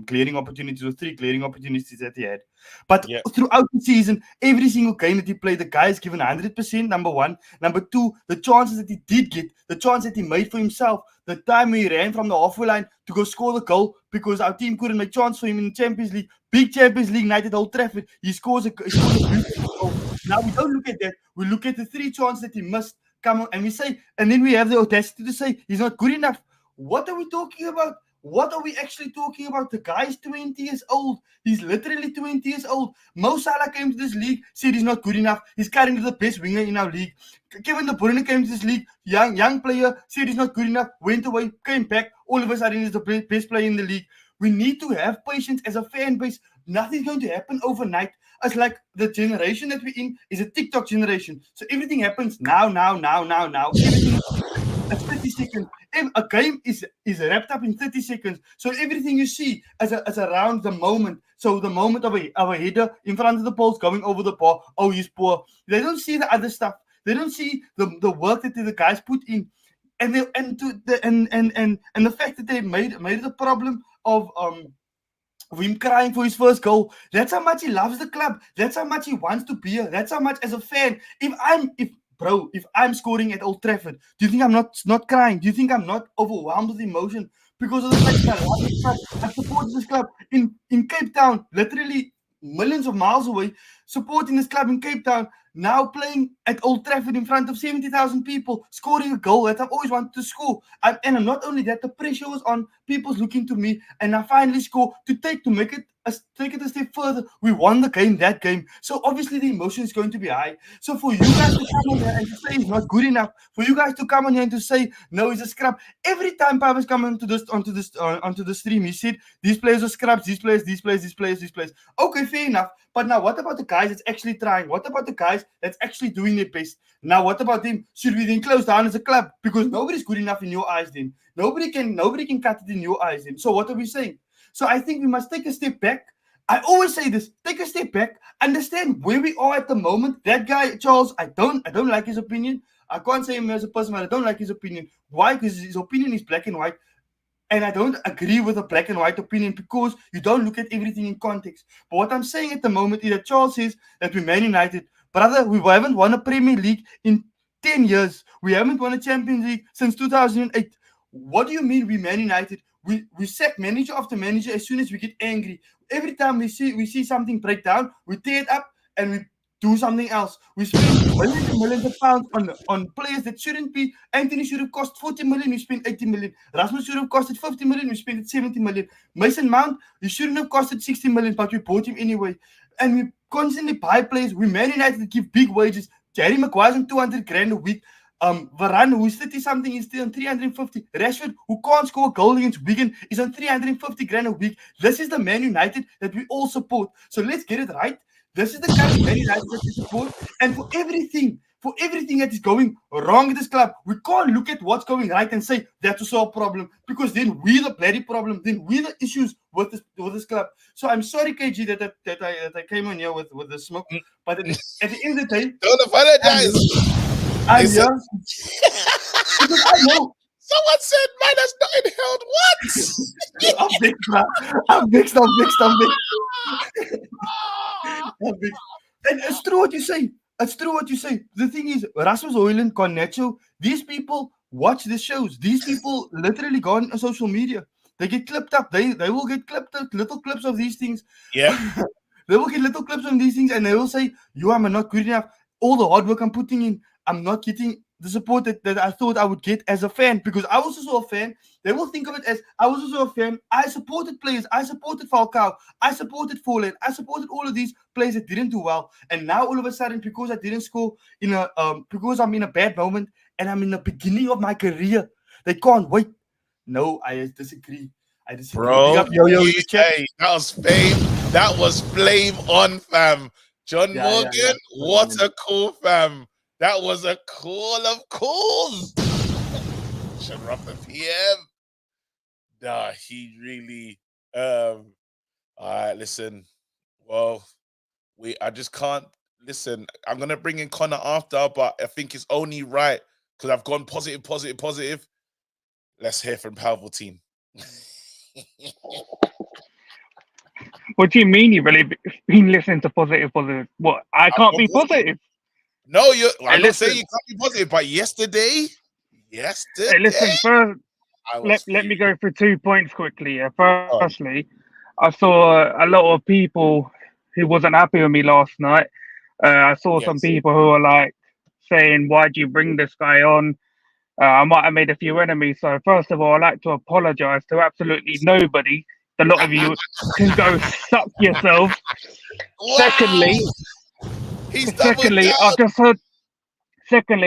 clearing opportunities, or 3 clearing opportunities that he had. But throughout the season, every single game that he played, the guy is given 100%, number one. Number two, the chances that he did get, the chance that he made for himself, the time he ran from the halfway line to go score the goal because our team couldn't make chance for him in the Champions League, big Champions League night at Old Trafford, he scores a beautiful goal. Now we don't look at that. We look at the 3 chances that he missed. Come on, and we say, and then we have the audacity to say he's not good enough. What are we talking about? What are we actually talking about? The guy's 20 years old. He's literally 20 years old. Mo Salah came to this league, said he's not good enough. He's currently the best winger in our league. Kevin De Bruyne came to this league, young player, said he's not good enough, went away, came back. All of a sudden, he's the best player in the league. We need to have patience as a fan base. Nothing's going to happen overnight. It's like the generation that we're in is a TikTok generation. So everything happens now. Everything is 30 seconds. A game is wrapped up in 30 seconds. So everything you see is around the moment. So the moment of a header in front of the post going over the bar. Oh, he's poor. They don't see the other stuff. They don't see the work that the guys put in. And the fact that they made it a problem of him crying for his first goal. That's how much he loves the club. That's how much he wants to be here. That's how much as a fan. If I'm scoring at Old Trafford, do you think I'm not crying? Do you think I'm not overwhelmed with emotion because of the fact that I love this club? I support this club in Cape Town, literally millions of miles away, supporting this club in Cape Town, now playing at Old Trafford in front of 70,000 people, scoring a goal that I've always wanted to score. And not only that, the pressure was on, people's looking to me, and I finally score to make it a step further. We won that game. So obviously the emotion is going to be high. So for you guys to come on here and to say he's not good enough, for you guys to come on here and to say no, he's a scrub. Every time Papa's come onto the stream, he said these players are scrubs, these players. Okay, fair enough. But now what about the guys that's actually trying? What about the guys that's actually doing their best? Now what about them? Should we then close down as a club? Because nobody's good enough in your eyes then. Nobody can cut it in your eyes then. So what are we saying? So I think we must take a step back. I always say this, take a step back, understand where we are at the moment. That guy, Charles, I don't like his opinion. I can't say him as a person, but I don't like his opinion. Why? Because his opinion is black and white. And I don't agree with a black and white opinion because you don't look at everything in context. But what I'm saying at the moment is that Charles says that we're Man United. Brother, we haven't won a Premier League in 10 years. We haven't won a Champions League since 2008. What do you mean we Man United? We sack manager after manager as soon as we get angry. Every time we see something break down, we tear it up and we do something else. We spend millions and millions of pounds on players that shouldn't be. Anthony should have cost 40 million, we spent 80 million. Rasmus should have costed 50 million, we spent 70 million. Mason Mount, he shouldn't have costed 60 million, but we bought him anyway. And we constantly buy players. We Man United that give big wages. Harry Maguire's on 200 grand a week. Varane, who's 30-something, is still on 350. Rashford, who can't score a goal against Wigan, is on 350 grand a week. This is the Man United that we all support. So let's get it right. This is the kind of Man United that we support. And for everything that is going wrong in this club, we can't look at what's going right and say that's also a problem, because then we're the bloody problem. Then we're the issues with this club. So I'm sorry, KG, that I came on here with the smoke. But at the end of the day, don't apologize. I'm young. Because I know. Someone said man has not inhaled what? I'm mixed. And it's true what you say. The thing is, Rasmus, Hojlund, Cornetto, these people watch the shows. These people literally go on social media. They get clipped up. They will get clipped up, little clips of these things. Yeah. They will get little clips of these things and they will say, you are not good enough. All the hard work I'm putting in, I'm not getting the support that I thought I would get as a fan, because I was also a fan. They will think of it as I was also a fan. I supported players. I supported Falcao. I supported Foley. I supported all of these players that didn't do well. And now all of a sudden, because I didn't score because I'm in a bad moment and I'm in the beginning of my career, they can't wait. No, I disagree. Bro, hey, that was fame. That was flame on, fam. John Morgan, what a cool fam. That was a call of calls. Sharapa PM. Nah, he really all right, listen. Well, I just can't listen. I'm gonna bring in Connor after, but I think it's only right because I've gone positive. Let's hear from Palpatine. What do you mean you've really been listening to positive? What? I can't be positive. No, I'm not saying you can't be positive, but yesterday. Hey, listen, first, let me go through 2 points quickly. Firstly, I saw a lot of people who wasn't happy with me last night. I saw some people who are like saying, "Why'd you bring this guy on?" I might have made a few enemies. So first of all, I'd like to apologise to absolutely nobody. A lot of you can go suck yourselves. Wow. Secondly, He's doubled down.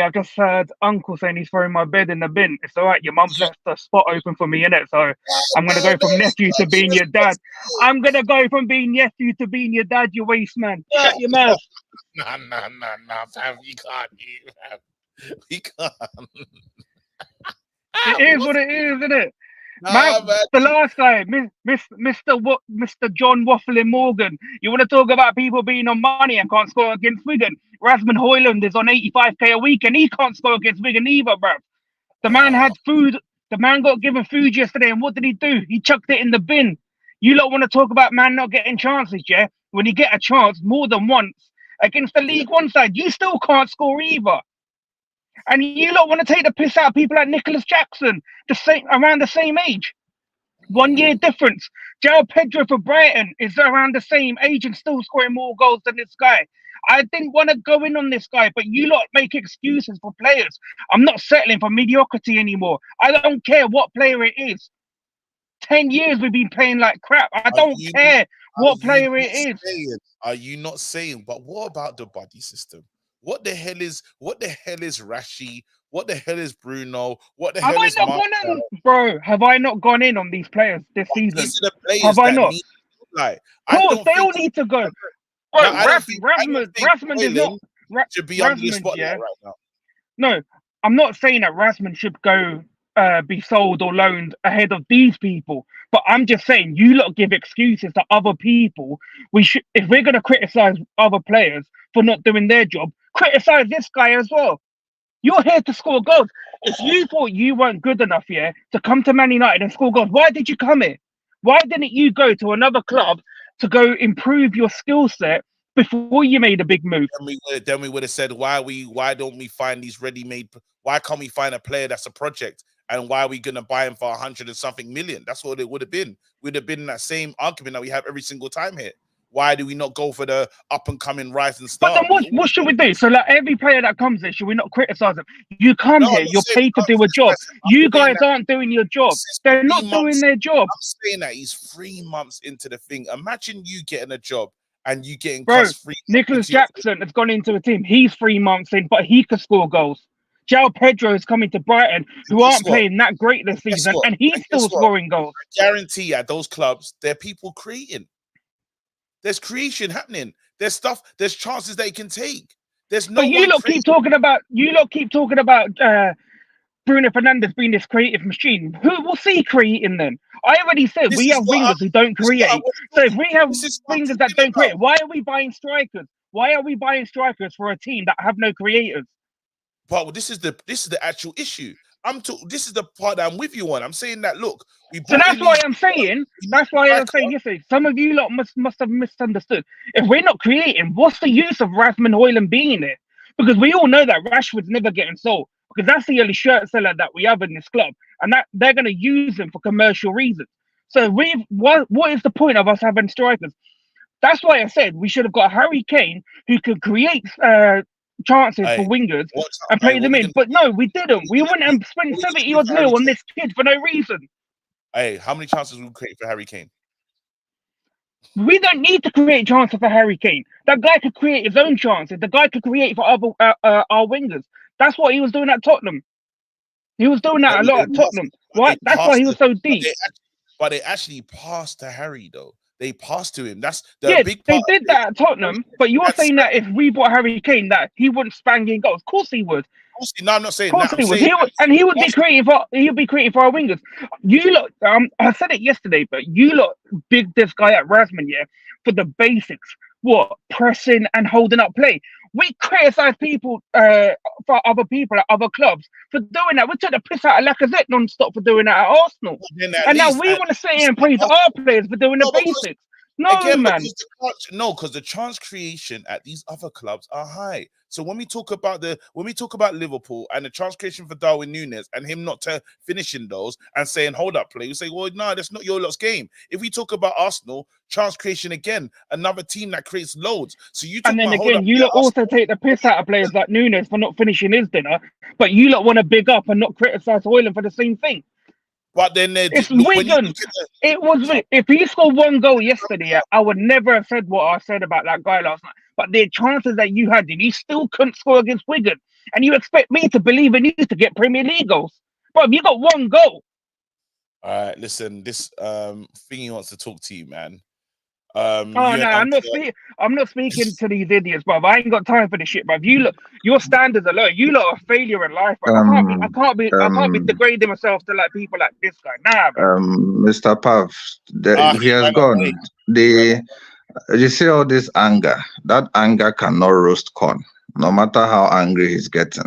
I've just heard Uncle saying he's throwing my bed in the bin. It's all right. Your mum's left a spot open for me, innit? So I'm gonna go from nephew to being your dad. I'm gonna go from being nephew to being your dad. You waste man. Shut your mouth. Nah, fam. You can't. We can't. It is what it is, isn't it? Nah, man, the last guy, Mr. John Waffling Morgan. You want to talk about people being on money and can't score against Wigan? Rasmus Hojlund is on 85k a week and he can't score against Wigan either, bruv. The man had food. The man got given food yesterday, and what did he do? He chucked it in the bin. You lot want to talk about man not getting chances, yeah? When you get a chance more than once against the League One side, you still can't score either. And you lot want to take the piss out of people like Nicholas Jackson, around the same age. 1 year difference. João Pedro for Brighton is around the same age and still scoring more goals than this guy. I didn't want to go in on this guy, but you lot make excuses for players. I'm not settling for mediocrity anymore. I don't care what player it is. 10 years we've been playing like crap. I don't care what player it is. Are you not saying? But what about the buddy system? What the hell is Rashi? What the hell is Bruno? What the hell is Marcelo? Bro, have I not gone in on these players this season? These are the players have I not? Like, of course, they all need to go. Bro, Rasmus is not should be under the spotlight right now. No, I'm not saying that Rasmus should go be sold or loaned ahead of these people, but I'm just saying you lot give excuses to other people. If we're going to criticize other players for not doing their job, criticize this guy as well. You're here to score goals. If you thought you weren't good enough here to come to Man United and score goals, why did you come here? Why didn't you go to another club to go improve your skill set before you made a big move? Then we would have said, why don't we find these ready-made? Why can't we find a player that's a project? And why are we going to buy him for 100 and something million? That's what it would have been. We'd have been in that same argument that we have every single time here. Why do we not go for the up-and-coming rising star? But then what should we do? So, like, every player that comes here, should we not criticize them? You come here, you're paid to do a job. You guys aren't doing your job. They're not doing their job. I'm saying that he's 3 months into the thing. Imagine you getting a job and you getting free. Nicholas Jackson has gone into a team. He's 3 months in, but he could score goals. João Pedro is coming to Brighton, who aren't playing that great this season, and he's still scoring goals. I guarantee at those clubs, there are people creating. There's creation happening. There's stuff. There's chances they can take. There's no. But you lot keep talking about. Bruno Fernandes being this creative machine. What's he creating then? I already said we have wingers who don't create. So if we have wingers that don't create, why are we buying strikers? Why are we buying strikers for a team that have no creators? But this is the actual issue. This is the part that I'm with you on. I'm saying that look, so that's why I'm saying. That's why I'm saying yesterday. Some of you lot must have misunderstood. If we're not creating, what's the use of Rasmus Hojlund being here? Because we all know that Rashford's never getting sold. Because that's the only shirt seller that we have in this club, and that they're going to use him for commercial reasons. So what is the point of us having strikers? That's why I said we should have got Harry Kane, who could create chances for wingers and play them in. But no, we didn't. We went and spent 70-odd mil on this kid for no reason. Hey, how many chances will we create for Harry Kane? We don't need to create chances for Harry Kane. That guy could create his own chances. The guy could create for other our wingers. That's what he was doing at Tottenham. He was doing that a lot at Tottenham. Why? That's why he was so deep. But they actually passed to Harry, though. They passed to him. That's the big part. They did that at Tottenham. But you're saying that if we bought Harry Kane, that he wouldn't spang in goals. Of course he would. No, I'm not saying that. He would be creating for our wingers. You lot, I said it yesterday, but you lot big this guy at Rasmus, for the basics. What? Pressing and holding up play. We criticize people for other people at other clubs for doing that. We took the piss out of Lacazette non-stop for doing that at Arsenal. And now we want to sit here and praise our players for doing the basics. No, Again, man. because the chance creation at these other clubs are high. So when we talk about Liverpool and the chance creation for Darwin Núñez and him not finishing those and saying hold up play, we say, well, no, that's not your lot's game. If we talk about Arsenal, chance creation again, another team that creates loads. So you talk And then about hold again, up, you lot also take the piss out of players like Nunes for not finishing his dinner, but you lot want to big up and not criticize Hojlund for the same thing. But then It's Wigan. It was if he scored one goal yesterday, I would never have said what I said about that guy last night. But the chances that you had, he still couldn't score against Wigan, and you expect me to believe in you to get Premier League goals, but you got one goal. All right, listen, this thingy wants to talk to you, man. I'm not speaking to these idiots, bruv. I ain't got time for this shit, bruv. You look, your standards are low. You lot are a failure in life, bruv. I can't be degrading myself to like people like this guy. Nah, bruv. Mr. Pav, he has gone. You see all this anger. That anger cannot roast corn, no matter how angry he's getting.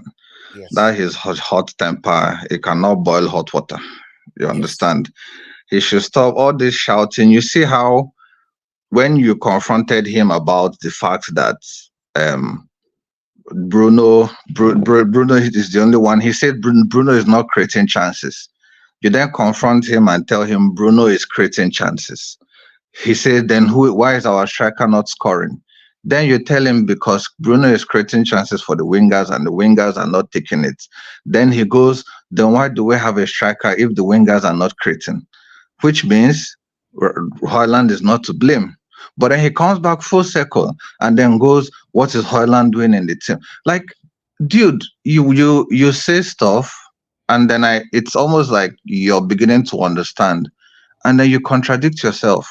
Yes. That his hot temper, it cannot boil hot water. You understand? He should stop all this shouting. You see how when you confronted him about the fact that Bruno is the only one, he said Bruno is not creating chances. You then confront him and tell him Bruno is creating chances. He said, then why is our striker not scoring? Then you tell him because Bruno is creating chances for the wingers and the wingers are not taking it. Then he goes, then why do we have a striker if the wingers are not creating? Which means Hojlund is not to blame. But then he comes back full circle and then goes, what is Hojlund doing in the team? Like, dude, you say stuff and then it's almost like you're beginning to understand and then you contradict yourself.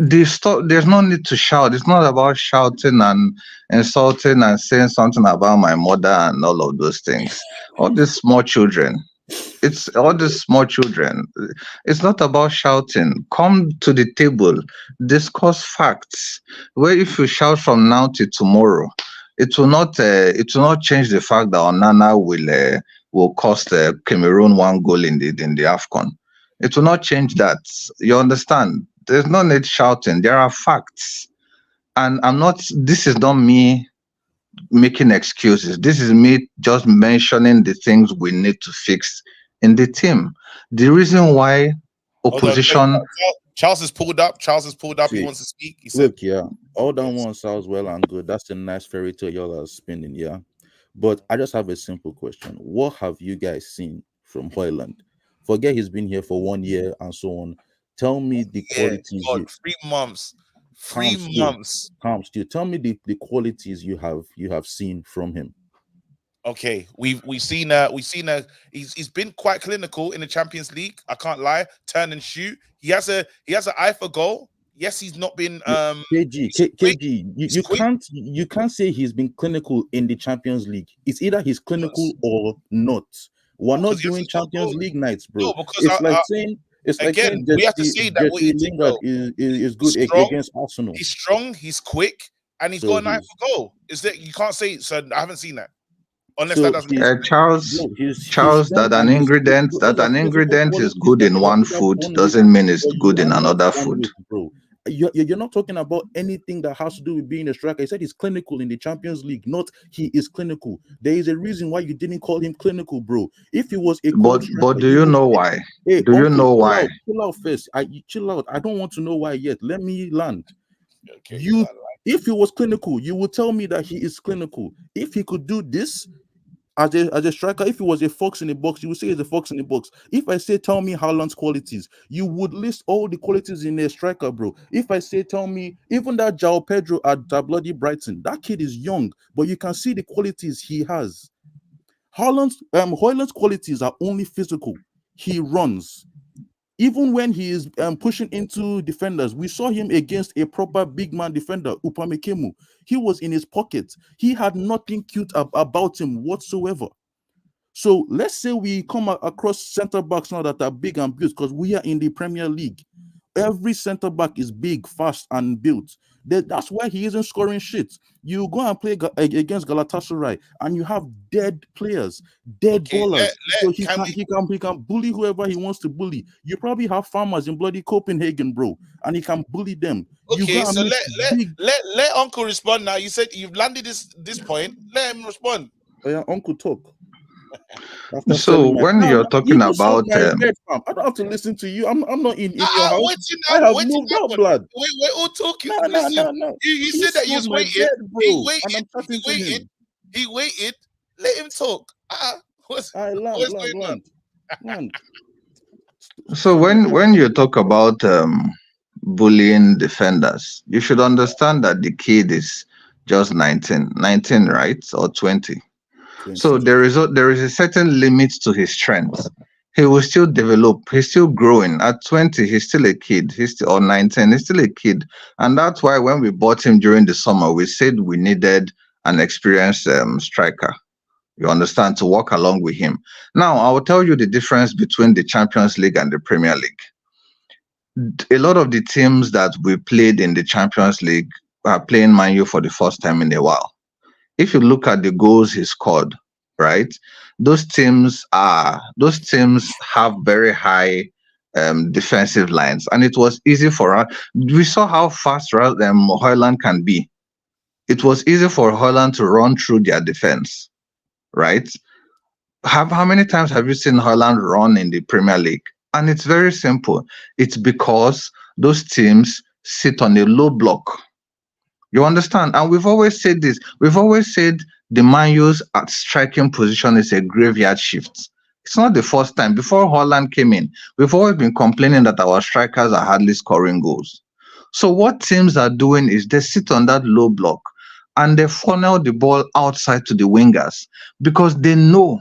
There's no need to shout. It's not about shouting and insulting and saying something about my mother and all of those things. All these small children. It's all these small children. It's not about shouting. Come to the table, discuss facts. Where if you shout from now to tomorrow, it will not change the fact that Onana will cost Cameroon one goal in the AFCON. It will not change that. You understand? There's no need shouting. There are facts. And this is not me making excuses. This is me just mentioning the things we need to fix in the team. The reason why opposition... Charles has pulled up. He wants to speak. He said, all that one sounds well and good. That's a nice fairy tale y'all are spinning, yeah. But I just have a simple question. What have you guys seen from Hojlund? Forget he's been here for 1 year and so on. Tell me the qualities. 3 months. 3 months. Tell me the qualities you have seen from him. Okay, we've seen he's been quite clinical in the Champions League. I can't lie, turn and shoot. He has an eye for goal. Yes, he's not been KG. You can't say he's been clinical in the Champions League. It's either he's clinical or not. We're not doing Champions League nights, bro. No, because it's like saying we have to say that what is good against Arsenal. He's strong, he's quick, and he's got an eye for goal. Is that you can't say? So I haven't seen that. Unless that doesn't. Charles, that an ingredient is good in one food doesn't mean it's good in another food. Bro, you're not talking about anything that has to do with being a striker. He said he's clinical in the Champions League, not he is clinical. There is a reason why you didn't call him clinical, bro. If he was a but do you know why? Hey, do you know why? Chill out first. Chill out. I don't want to know why yet. Let me land. Okay, if he was clinical, you would tell me that he is clinical. If he could do this as a striker, if he was a fox in the box, you would say he's a fox in the box. If I say, tell me Haaland's qualities, you would list all the qualities in a striker, bro. If I say, tell me, even that João Pedro at bloody Brighton, that kid is young, but you can see the qualities he has. Hojlund's qualities are only physical. He runs. Even when he is pushing into defenders, we saw him against a proper big man defender, Upamecano. He was in his pocket. He had nothing cute about him whatsoever. So let's say we come across center backs now that are big and built, because we are in the Premier League. Every center back is big, fast, and built. That's why he isn't scoring shit. You go and play against Galatasaray, and you have dead players, dead ballers. So he can bully whoever he wants to bully. You probably have farmers in bloody Copenhagen, bro, and he can bully them. Okay, so let Uncle respond now. You said you've landed this point. Let him respond. Oh yeah, Uncle talk. So when you're talking about, I don't have to listen to you. I'm not in your house. I have moved out, blood. We're all talking. No. You said that you waited. He waited. Let him talk. What's going on? So when you talk about bullying defenders, you should understand that the kid is just 19, right, or 20. So there is a certain limit to his strength. He will still develop. He's still growing. At 20, he's still a kid. Or 19, he's still a kid. And that's why when we bought him during the summer, we said we needed an experienced striker. You understand, to walk along with him. Now, I will tell you the difference between the Champions League and the Premier League. A lot of the teams that we played in the Champions League are playing Man U for the first time in a while. If you look at the goals he scored, right, those teams have very high defensive lines, and it was easy for us. We saw how fast Hojlund can be. It was easy for Hojlund to run through their defense, right? How many times have you seen Hojlund run in the Premier League? And it's very simple. It's because those teams sit on a low block. You understand? And we've always said this. We've always said the Man U's at striking position is a graveyard shift. It's not the first time. Before Hojlund came in, we've always been complaining that our strikers are hardly scoring goals. So what teams are doing is they sit on that low block and they funnel the ball outside to the wingers because they know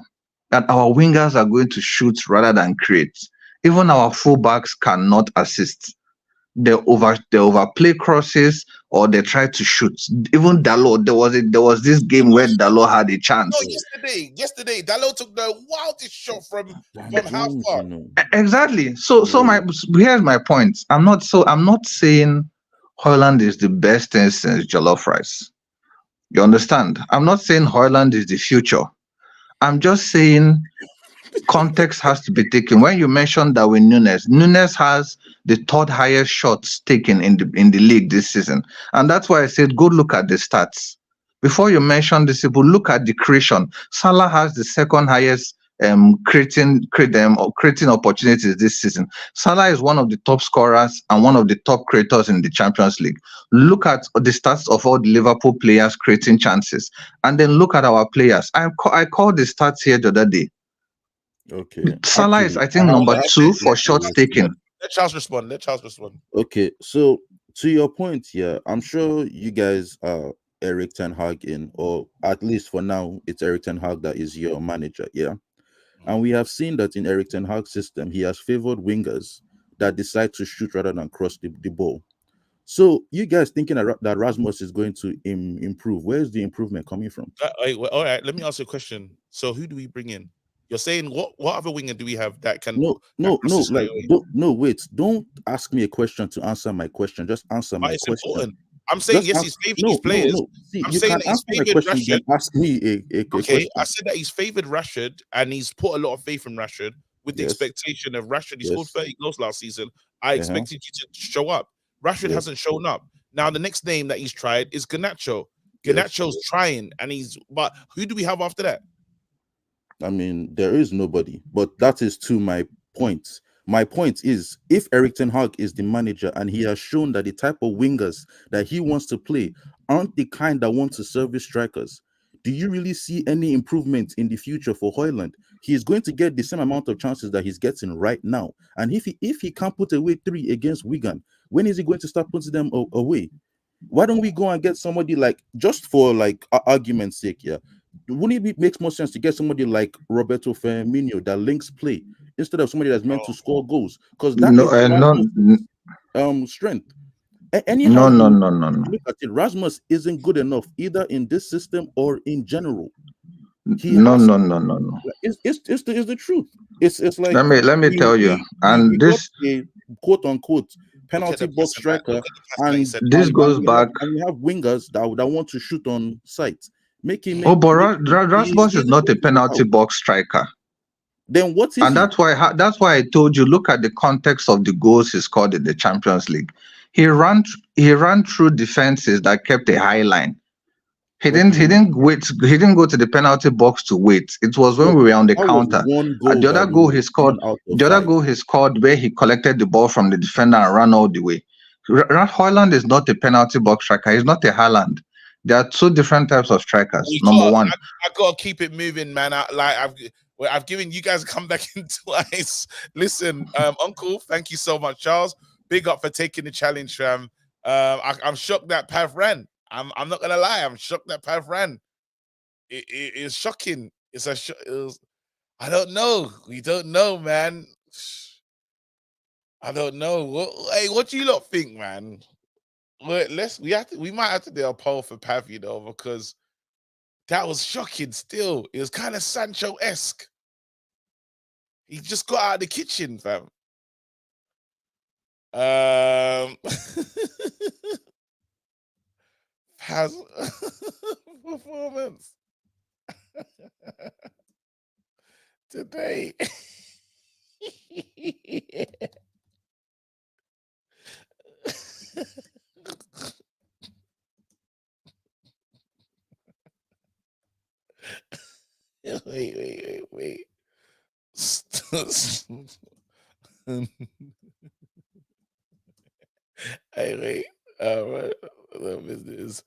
that our wingers are going to shoot rather than create. Even our fullbacks cannot assist. They overplay crosses or they try to shoot. Even Dalot, there was this game where Dalot had a chance. No, yesterday Dalot took the wildest shot from how far? Exactly. So here's my point. I'm not saying Hojlund is the best thing since jollof rice. You understand? I'm not saying Hojlund is the future. I'm just saying context has to be taken. When you mentioned Darwin Núñez has the third highest shots taken in the league this season, and that's why I said go look at the stats. Before you mention this, people look at the creation. Salah has the second highest creating opportunities this season. Salah is one of the top scorers and one of the top creators in the Champions League. Look at the stats of all the Liverpool players creating chances, and then look at our players. I called the stats here the other day. Okay. Salah is, I think, number 2 for shots taken. Let Charles respond. Okay, so to your point here, I'm sure you guys are Erik ten Hag in, or at least for now, it's Erik ten Hag that is your manager, yeah? And we have seen that in Erik ten Hag's system, he has favored wingers that decide to shoot rather than cross the ball. So you guys thinking that Rasmus is going to improve? Where's the improvement coming from? All right, let me ask you a question. So who do we bring in? You're saying what other winger do we have that can? Wait! Don't ask me a question to answer my question. Just answer my question. Important. I'm saying yes, he's favored his players. See, I'm you saying can that he's answer my favored question. Rashford. Ask me a question. I said that he's favored Rashford and he's put a lot of faith in Rashford with the expectation of Rashford. He scored 30 goals last season. I expected you to show up. Rashford hasn't shown up. Now the next name that he's tried is Garnacho. Garnacho's trying, but who do we have after that? I mean, there is nobody, but that is to my point. My point is, if Erik ten Hag is the manager and he has shown that the type of wingers that he wants to play aren't the kind that want to service strikers, do you really see any improvement in the future for Hojlund? He is going to get the same amount of chances that he's getting right now. And if he can't put away 3 against Wigan, when is he going to start putting them away? Why don't we go and get somebody like, just for like argument's sake, yeah? Wouldn't it make more sense to get somebody like Roberto Firmino that links play instead of somebody that's meant to score goals? Because that is strength. Anyhow, no. Look at it. Rasmus isn't good enough either in this system or in general. No. It's the truth. It's like let me tell you, and this quote unquote penalty box striker, look at the pass that he said. This goes back. And we have wingers that want to shoot on sight. But Rasmus is not a penalty box striker. Then what is and he? That's why I told you, look at the context of the goals he scored in the Champions League. He ran through defenses that kept a high line. He didn't wait. He didn't go to the penalty box to wait. It was when we were on the counter. The other goal he scored where he collected the ball from the defender and ran all the way. Hojlund is not a penalty box striker. He's not a Haaland. There are two different types of strikers. Number one, I gotta keep it moving, man. I've given you guys come back in twice. Listen, Uncle, thank you so much, Charles. Big up for taking the challenge, fam. I'm shocked that Pav ran. I'm not gonna lie. I'm shocked that Pav ran. It is shocking. I don't know. We don't know, man. I don't know. What do you lot think, man? We might have to do a poll for Pav, you know, because that was shocking. Still, it was kind of Sancho-esque. He just got out of the kitchen, fam. Has performance today. Wait. Hey, wait. What is this?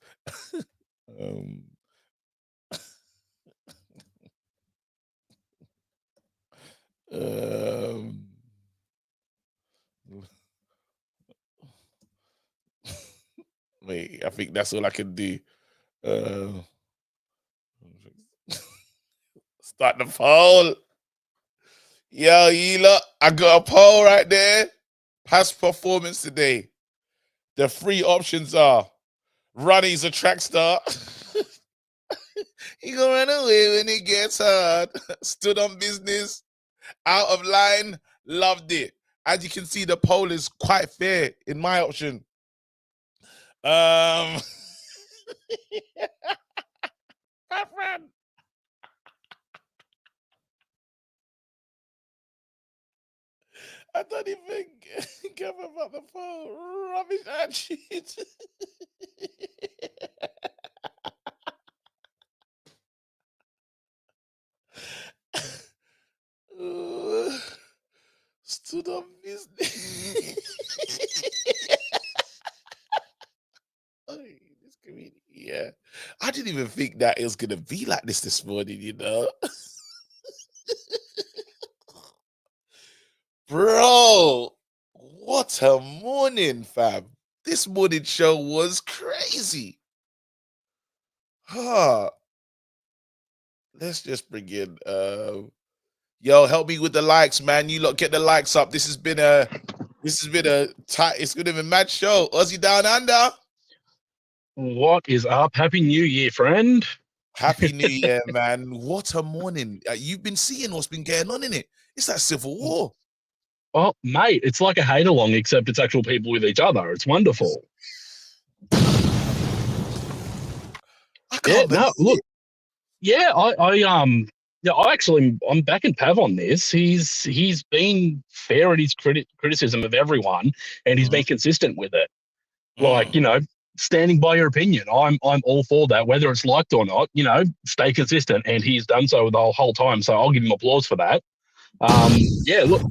Wait, I think that's all I can do. Start the poll. Yo, you lot, I got a poll right there. Past performance today. The three options are: Ronnie's a track star. He gonna run away when it gets hard. Stood on business. Out of line. Loved it. As you can see, the poll is quite fair in my option. I don't even give about the poll. Rubbish attitude. Stood on business. This comedian, yeah. I didn't even think that it was gonna be like this morning, you know. Bro, what a morning, fam. This morning show was crazy. Let's just bring in yo, help me with the likes, man. You lot get the likes up. It's been a tight, it's gonna be a mad show. Aussie Down Under. What is up? Happy New Year, friend. Happy New Year, man. What a morning. You've been seeing what's been going on in it. It's like civil war. Oh, mate, it's like a hate along, except it's actual people with each other. It's wonderful. I'm backing Pav on this. He's been fair at his criticism of everyone, and he's been consistent with it. Like, you know, standing by your opinion. I'm all for that, whether it's liked or not. You know, stay consistent, and he's done so the whole time. So I'll give him applause for that. Yeah, look.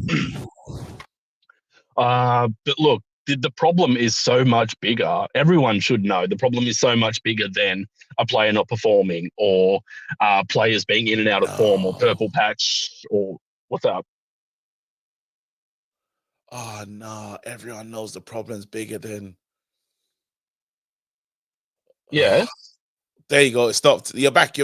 But look, the problem is so much bigger. Everyone should know the problem is so much bigger than a player not performing or players being in and out of form or purple patch or what's up. Oh no, everyone knows the problem's bigger than. Yeah. There you go. It stopped. You're back.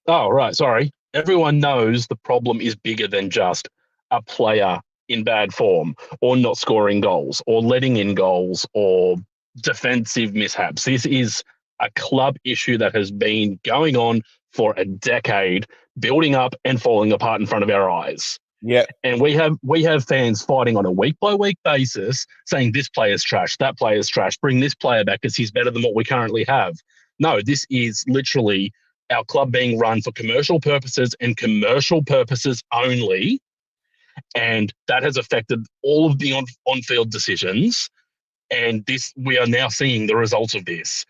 Oh, right. Sorry. Everyone knows the problem is bigger than just a player in bad form or not scoring goals or letting in goals or defensive mishaps. This is a club issue that has been going on for a decade, building up and falling apart in front of our eyes. Yeah. And we have fans fighting on a week by week basis saying this player's trash, that player's trash, bring this player back because he's better than what we currently have. No, this is literally our club being run for commercial purposes and commercial purposes only. And that has affected all of the on-field decisions. And we are now seeing the results of this.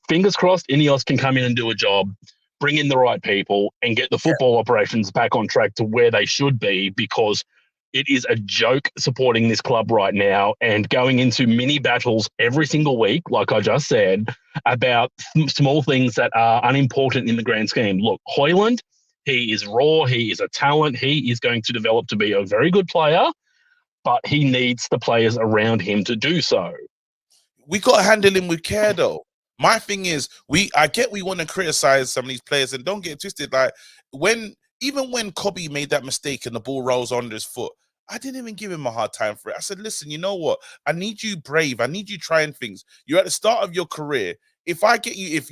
Fingers crossed, Ineos can come in and do a job, bring in the right people, and get the football operations back on track to where they should be, because it is a joke supporting this club right now and going into mini battles every single week, like I just said, about small things that are unimportant in the grand scheme. Look, Hojlund, he is raw, he is a talent, he is going to develop to be a very good player, but he needs the players around him to do so. We got to handle him with care, though. My thing is, I get we want to criticize some of these players, and don't get twisted. Like even when Kobe made that mistake and the ball rolls under his foot, I didn't even give him a hard time for it. I said, listen, you know what? I need you brave. I need you trying things. You're at the start of your career. If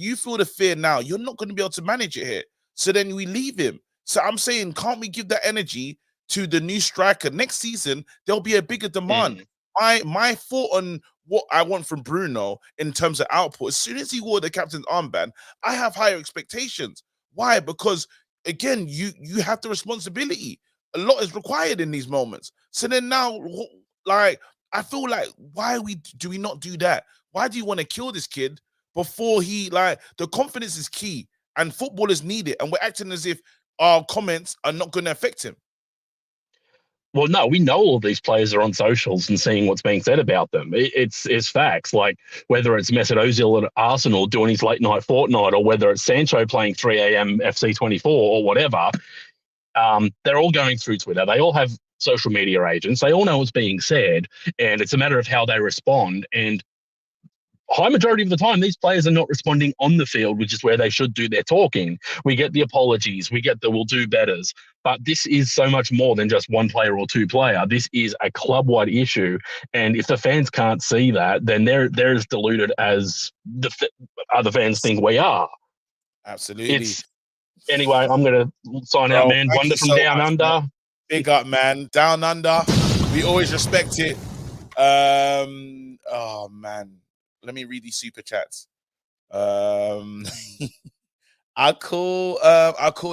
you feel the fear now, you're not going to be able to manage it here. So then we leave him. So I'm saying, can't we give that energy to the new striker? Next season, there'll be a bigger demand. My thought on what I want from Bruno in terms of output, as soon as he wore the captain's armband, I have higher expectations. Why? Because again, you have the responsibility. A lot is required in these moments. So then now, like, I feel like, why do we not do that? Why do you want to kill this kid before the confidence is key and footballers need it, and we're acting as if our comments are not going to affect him? Well, no, we know all these players are on socials and seeing what's being said about them. It's facts. Like whether it's Mesut Ozil at Arsenal doing his late night fortnight, or whether it's Sancho playing 3 a.m. FC24 or whatever, they're all going through Twitter. They all have social media agents. They all know what's being said, and it's a matter of how they respond. And high majority of the time, these players are not responding on the field, which is where they should do their talking. We get the apologies, we get the we'll do betters, but this is so much more than just one player or two player. This is a club-wide issue, and if the fans can't see that, then they're as deluded as the other fans think we are. Absolutely. Anyway, I'm going to sign out, man. Wonder from Down Under. Man. Big up, man. Down Under. We always respect it. Oh, man. Let me read these super chats. I'll call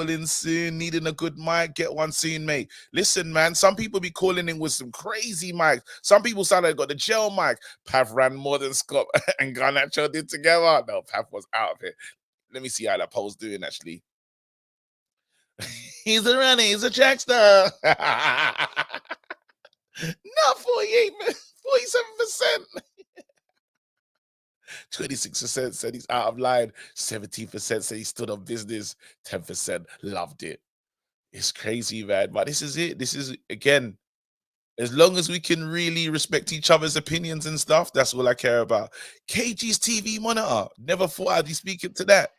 in soon. Needing a good mic. Get one soon, mate. Listen, man, some people be calling in with some crazy mics. Some people sound like they got the gel mic. Pav ran more than Scott and Garnacho did together. No, Pav was out of it. Let me see how that poll's doing, actually. He's a runner. He's a track star. Not 48, 47%. 26% said he's out of line. 17% said he stood on business. 10% loved it. It's crazy, man. But this is it. This is, again, as long as we can really respect each other's opinions and stuff, that's all I care about. KG's TV monitor. Never thought I'd be speaking to that.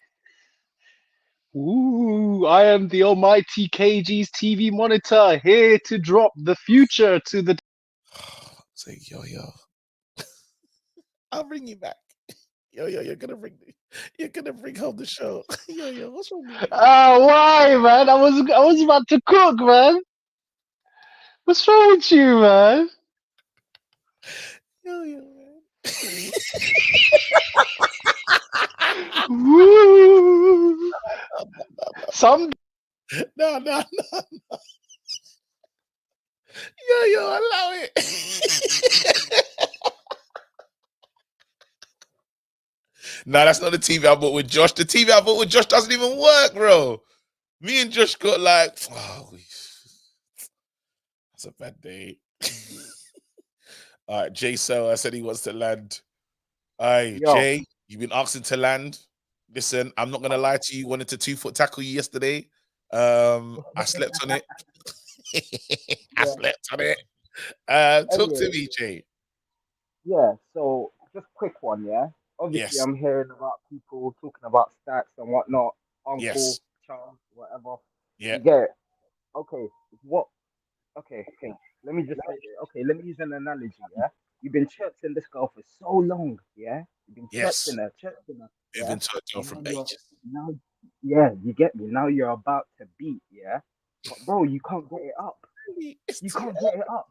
Ooh, I am the almighty KG's TV monitor, here to drop the future to the... Say, yo. I'll bring you back. Yo, you're gonna bring home the show. Yo, what's wrong with you? Why, man? I was about to cook, man. What's wrong with you, man? Yo, man. Woo. Some... No. Yo, allow it. No, that's not the TV I bought with Josh. The TV I bought with Josh doesn't even work, bro. Me and Josh got like, that's a bad day. All right, Jay I said he wants to land. Hey, Jay, you've been asking to land. Listen, I'm not gonna lie to you. Wanted to 2-foot tackle you yesterday. I slept on it. Slept on it. Talk to me, Jay. Yeah, so just quick one, yeah? Obviously, Yes. I'm hearing about people talking about stats and whatnot. Uncle, Yes. Charles, whatever. Yeah. You get it. Okay, okay. Let me just say it. Okay, let me use an analogy, yeah? You've been chirping this girl for so long, yeah? You've been chirping her. You've been chirping her from ages. Now, yeah, you get me. Now you're about to beat, yeah? But bro, you can't get it up. You can't get it up.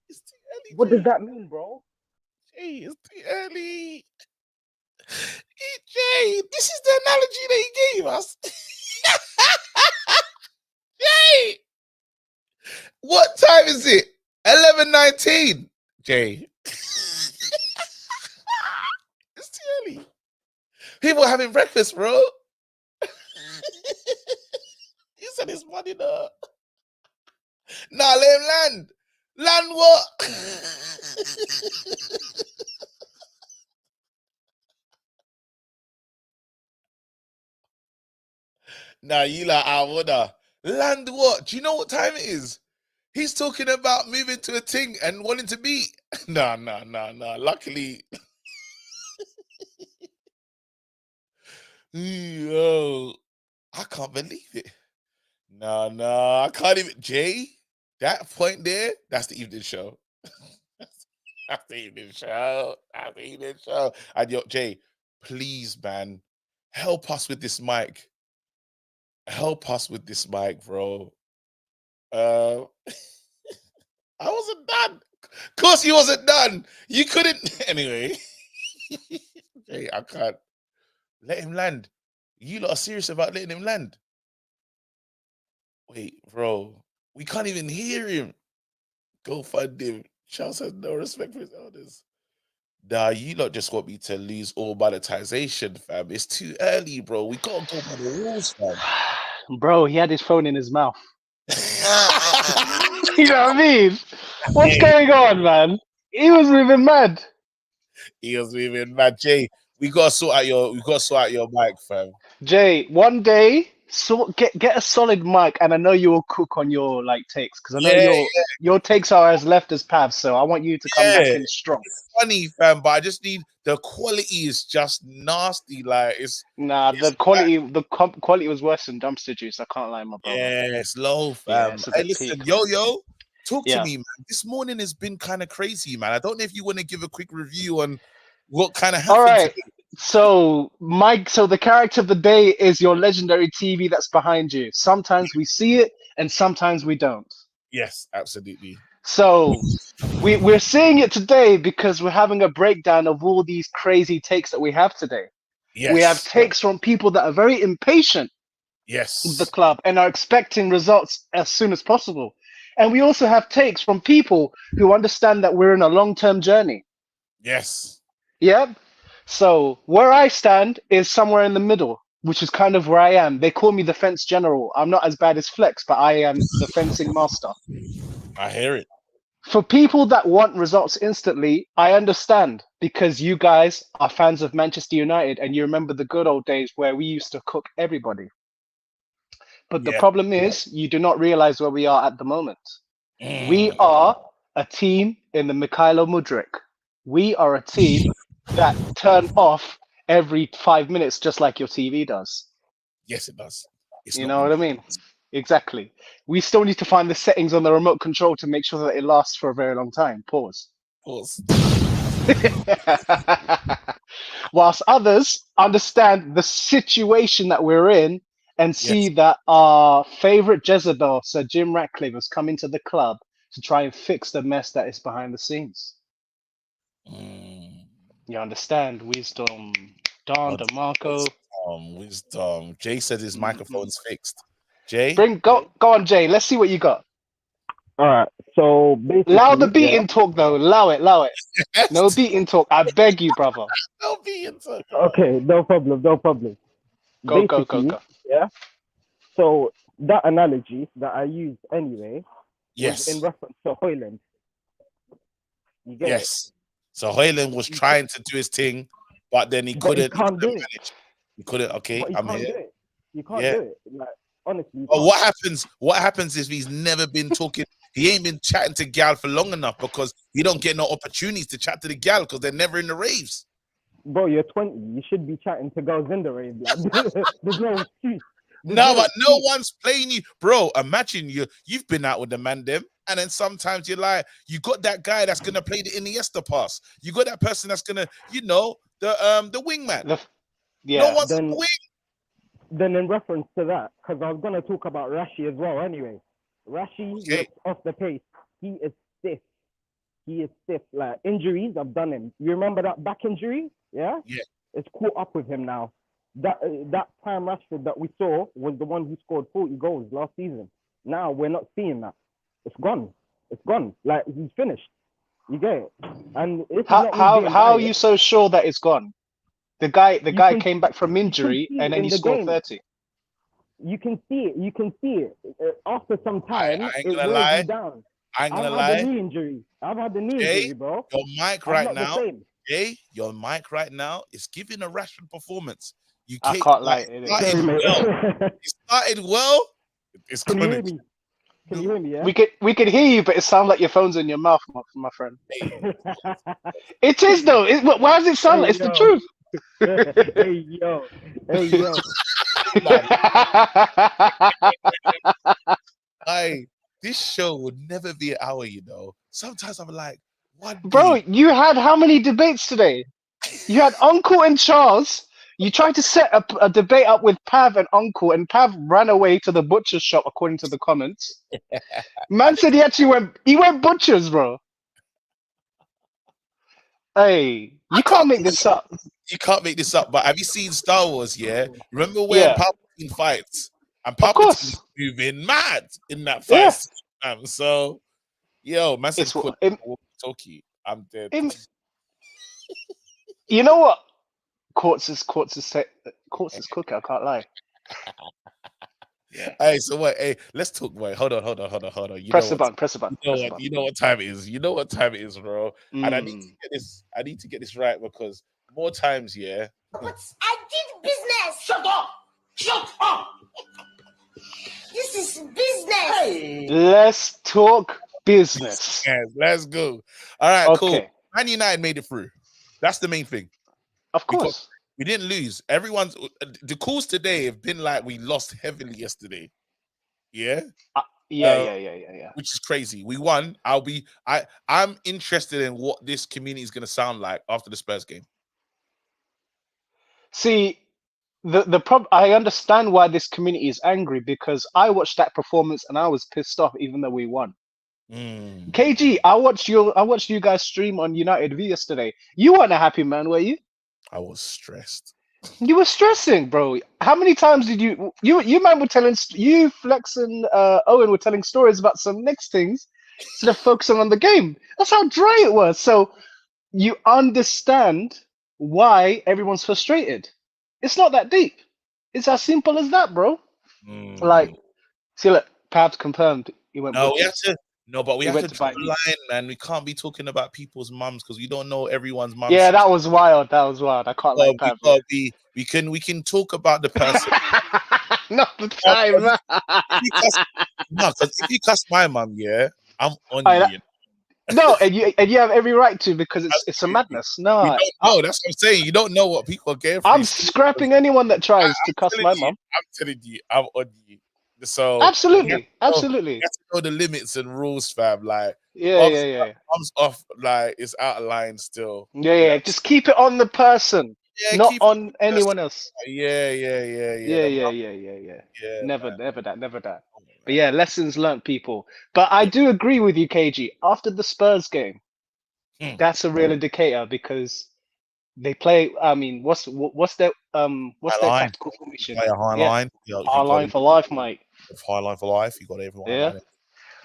It's too early. What does Jay. that mean, bro? Jay, it's too early. Jay, this is the analogy that he gave us. Jay, what time is it? 11:19. Jay, it's too early. People are having breakfast, bro. You said it's money, though. Nah, let him land. Land what? Nah, you like, I woulda. Land what? Do you know what time it is? He's talking about moving to a thing and wanting to be. Nah. Luckily. Yo, I can't believe it. Nah, I can't even. Jay, that point there, that's the evening show. That's the evening show. That's the evening show. And yo, Jay, please, man, help us with this mic. Help us with this mic, bro. I wasn't done. Of course, you wasn't done. You couldn't. Anyway, Jay, I can't. Let him land. You lot are serious about letting him land. Wait, bro. We can't even hear him. Go find him. Charles has no respect for his elders. Nah, you lot just want me to lose all monetization, fam. It's too early, bro. We gotta go by the rules, fam. Bro, he had his phone in his mouth. You know what I mean? What's going on, man? He was moving mad. He was moving mad. Jay, we gotta sort out your mic, fam. Jay, one day, get a solid mic, and I know you will cook on your takes because I know your takes are as left as Pavs. So I want you to come back in strong. It's funny, fam, but I just need the quality is just nasty. Like the quality was worse than dumpster juice. I can't lie, my brother. Yeah, it's low, Yeah, fam. it's a Hey, bit listen, peak. yo, talk to Yeah. me, man. This morning has been kind of crazy, man. I don't know if you want to give a quick review on what kind of happened. All right. Today. So the character of the day is your legendary TV that's behind you. Sometimes we see it and sometimes we don't. Yes, absolutely. So we're seeing it today because we're having a breakdown of all these crazy takes that we have today. Yes. We have takes from people that are very impatient Yes. with the club and are expecting results as soon as possible. And we also have takes from people who understand that we're in a long-term journey. Yes. Yeah. So where I stand is somewhere in the middle, which is kind of where I am. They call me the fence general. I'm not as bad as Flex, but I am the fencing master. I hear it. For people that want results instantly, I understand because you guys are fans of Manchester United and you remember the good old days where we used to cook everybody. But the problem is you do not realize where we are at the moment. We are a team in the Mikhailo Mudryk. We are a team that turn off every 5 minutes, just like your TV does. Yes, it does. You know what I mean? Exactly. We still need to find the settings on the remote control to make sure that it lasts for a very long time. Pause. Whilst others understand the situation that we're in and see that our favorite Jezebel, Sir Jim Ratcliffe, has come into the club to try and fix the mess that is behind the scenes. You understand? Wisdom. Don DeMarco. Wisdom. Jay said his microphone's fixed. Jay? Go on, Jay. Let's see what you got. All right. So basically, allow the beating talk though. Allow it. No beating talk. I beg you, brother. No beating talk. Okay, no problem. Go. Yeah. So that analogy that I used anyway was in reference to Hojlund. You get it? So Hojlund was trying to do his thing, but then he couldn't. He can't do it. He couldn't. Okay, I'm here. You can't do it. Like honestly. But what happens? What happens if he's never been talking? He ain't been chatting to gal for long enough because he don't get no opportunities to chat to the gal because they're never in the raves. Bro, you're 20. You should be chatting to girls in the rave. Like, there's no excuse. No, but no one's playing you, bro. Imagine you've been out with the man them, and then sometimes you're like, you got that guy that's gonna play the Iniesta pass. You got that person that's gonna, the wingman. No one's on the wing. Then in reference to that, because I was gonna talk about Rashi as well. Anyway, Rashi looks off the pace. He is stiff. He is stiff. Like injuries have done him. You remember that back injury? Yeah. Yeah. It's caught up with him now. That prime Rashford that we saw was the one who scored 40 goals last season. Now we're not seeing that. It's gone. It's gone. Like he's finished. You get it? And how are you so sure that it's gone? The guy came back from injury and then he scored 30. You can see it. You can see it. After some time, I ain't it gonna wears lie. you down. I ain't gonna I've lie. had the knee injury. I've had the knee injury, bro. Your mic right now. Okay, your mic right now is giving a Rashford performance. I can't lie. It started well. It's Can you gonna. hear me? Can you hear me? Yeah. We can hear you, but it sounds like your phone's in your mouth, my friend. It is though. Why does it sound like it's the truth? Hey yo. This show would never be an hour, you know. Sometimes I'm like, what? Bro, you had how many debates today? You had Uncle and Charles. You tried to set a debate up with Pav and Uncle, and Pav ran away to the butcher's shop, according to the comments. Man said he actually went butchers, bro. Hey, you can't make this up. You can't make this up. But have you seen Star Wars? Yeah. Remember when Palpatine fights and Palpatine's moving mad in that fight? Yeah. So, yo, man said, "Talkie, I'm dead." You know what? Courts is cooking. I can't lie. Hey, so what? Hey, let's talk. Wait, hold on. Press the button. You know what time it is. You know what time it is, bro. And I need to get this. I need to get this right because more times, yeah. I did business. Shut up. This is business. Hey. Let's talk business. Yes, let's go. All right, cool. Man United made it through. That's the main thing. Of course. We didn't lose. The calls today have been like we lost heavily yesterday. Yeah? Yeah. Which is crazy. We won. I'm interested in what this community is gonna sound like after the Spurs game. See, the problem, I understand why this community is angry because I watched that performance and I was pissed off even though we won. KG, I watched you guys stream on United V yesterday. You weren't a happy man, were you? I was stressed. You were stressing, bro. How many times did you man were telling you Flex and Owen were telling stories about some next things instead of focusing on the game? That's how dry it was. So you understand why everyone's frustrated. It's not that deep. It's as simple as that, bro. Like, see, look, Pabs confirmed he went. No, but we have to draw the line, man. We can't be talking about people's mums because we don't know everyone's mum. Yeah, that was wild. I can't like Pab. We can talk about the person. Not the time, man. Because if you cuss my mum, yeah, I'm on you. No, and you have every right to because it's a madness. No, that's what I'm saying. You don't know what people are getting. I'm scrapping anyone that tries to cuss my mum. I'm telling you, I'm on you. So absolutely. You have to know the limits and rules, fam. Like yeah. Thumbs off, like it's out of line still. Yeah. Just keep it on the person, not on anyone else. Yeah. Never that. But yeah, lessons learned, people. But I do agree with you, KG. After the Spurs game, that's a real indicator because they play. I mean, what's their tactical formation? Play a high line. High line for life, mate. High line for life. You got everyone. Yeah.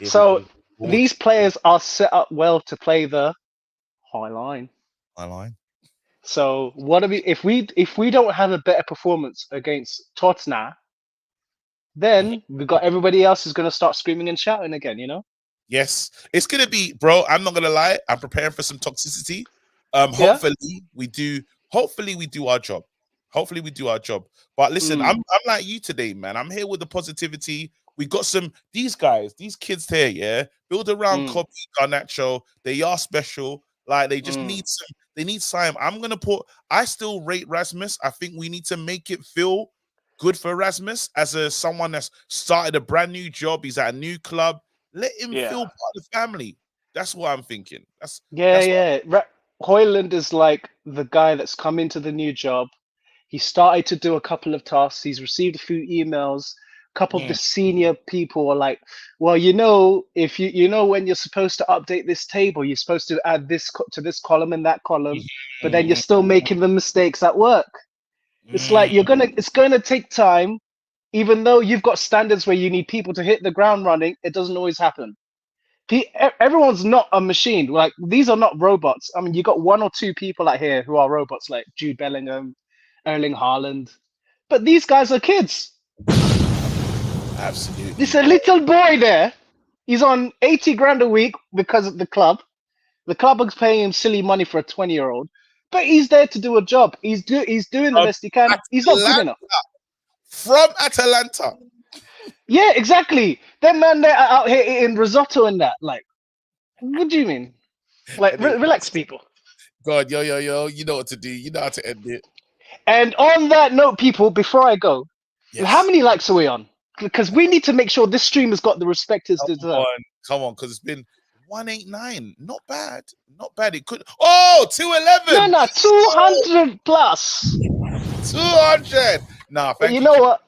So these players are set up well to play the high line. High line. So what if we don't have a better performance against Tottenham, then we got everybody else is going to start screaming and shouting again, you know? Yes, it's going to be, bro. I'm not going to lie. I'm preparing for some toxicity. Hopefully we do our job. But listen, I'm like you today, man. I'm here with the positivity. We got these kids here, yeah. Build around Kobe, Garnacho. They are special. Like they just need time. I still rate Rasmus. I think we need to make it feel good for Rasmus as someone that's started a brand new job. He's at a new club. Let him feel part of the family. That's what I'm thinking. Hojlund is like the guy that's come into the new job. He started to do a couple of tasks. He's received a few emails couple of the senior people were like, well, you know, if you know when you're supposed to update this table, you're supposed to add this to this column and that column, but then you're still making the mistakes at work. It's like it's gonna take time, even though you've got standards where you need people to hit the ground running. It doesn't always happen. Everyone's not a machine. Like, these are not robots. I mean, you got one or two people out here who are robots, like Jude Bellingham, Erling Haaland, but these guys are kids. Absolutely. There's a little boy there. He's on 80 grand a week because of the club. The club is paying him silly money for a 20-year-old, but he's there to do a job. He's doing the best he can. He's not good enough. From Atalanta. Yeah, exactly. That man, they're out here eating risotto and that. Like, what do you mean? Like, relax, people. God, yo, you know what to do. You know how to end it. And on that note, people, before I go, how many likes are we on? Because we need to make sure this stream has got the respect it deserves. Come on, because it's been 189. Not bad. Not bad. It could. Oh, 211. No, 200 plus. 200. Nah, thank you. You know what?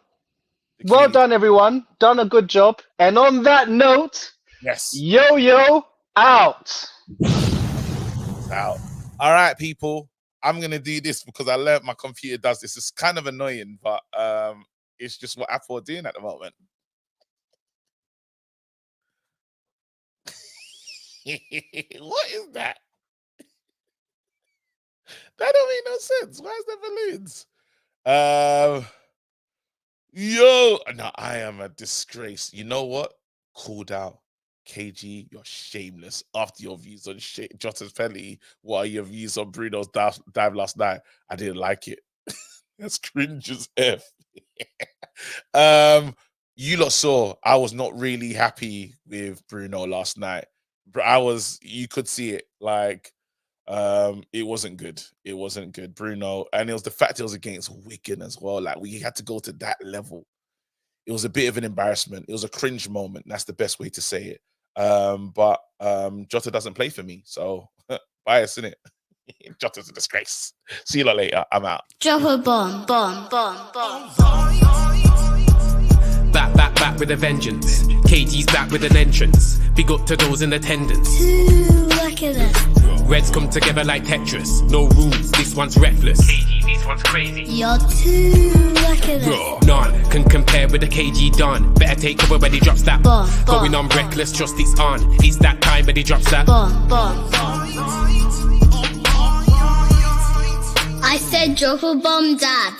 Well done, everyone. Done a good job. And on that note, yo out. Out. All right, people. I'm gonna do this because I learned my computer does this. It's kind of annoying, but it's just what Apple are doing at the moment. What is that? That don't make no sense. Why is there balloons? Yo, no, I am a disgrace. You know what? Cool down. KG, you're shameless. After your views on Jota's penalty, what are your views on Bruno's dive last night? I didn't like it. That's cringe as F. You lot saw I was not really happy with Bruno last night. You could see it. Like, it wasn't good. It wasn't good, Bruno. And it was the fact it was against Wigan as well. Like, we had to go to that level. It was a bit of an embarrassment. It was a cringe moment. That's the best way to say it. But Jota doesn't play for me, so bias, innit? Jota's a disgrace. See you lot later. I'm out. Drop a bomb. Back with a vengeance. KG's back with an entrance. Big up to those in attendance. Look at this. Reds come together like Tetris. No rules, this one's reckless. KG, this one's crazy. You're too lucky this. None can compare with the KG done. Better take cover when he drops that. Going on reckless, trust it's on. It's that time when he drops that. I said drop a bomb, Dad.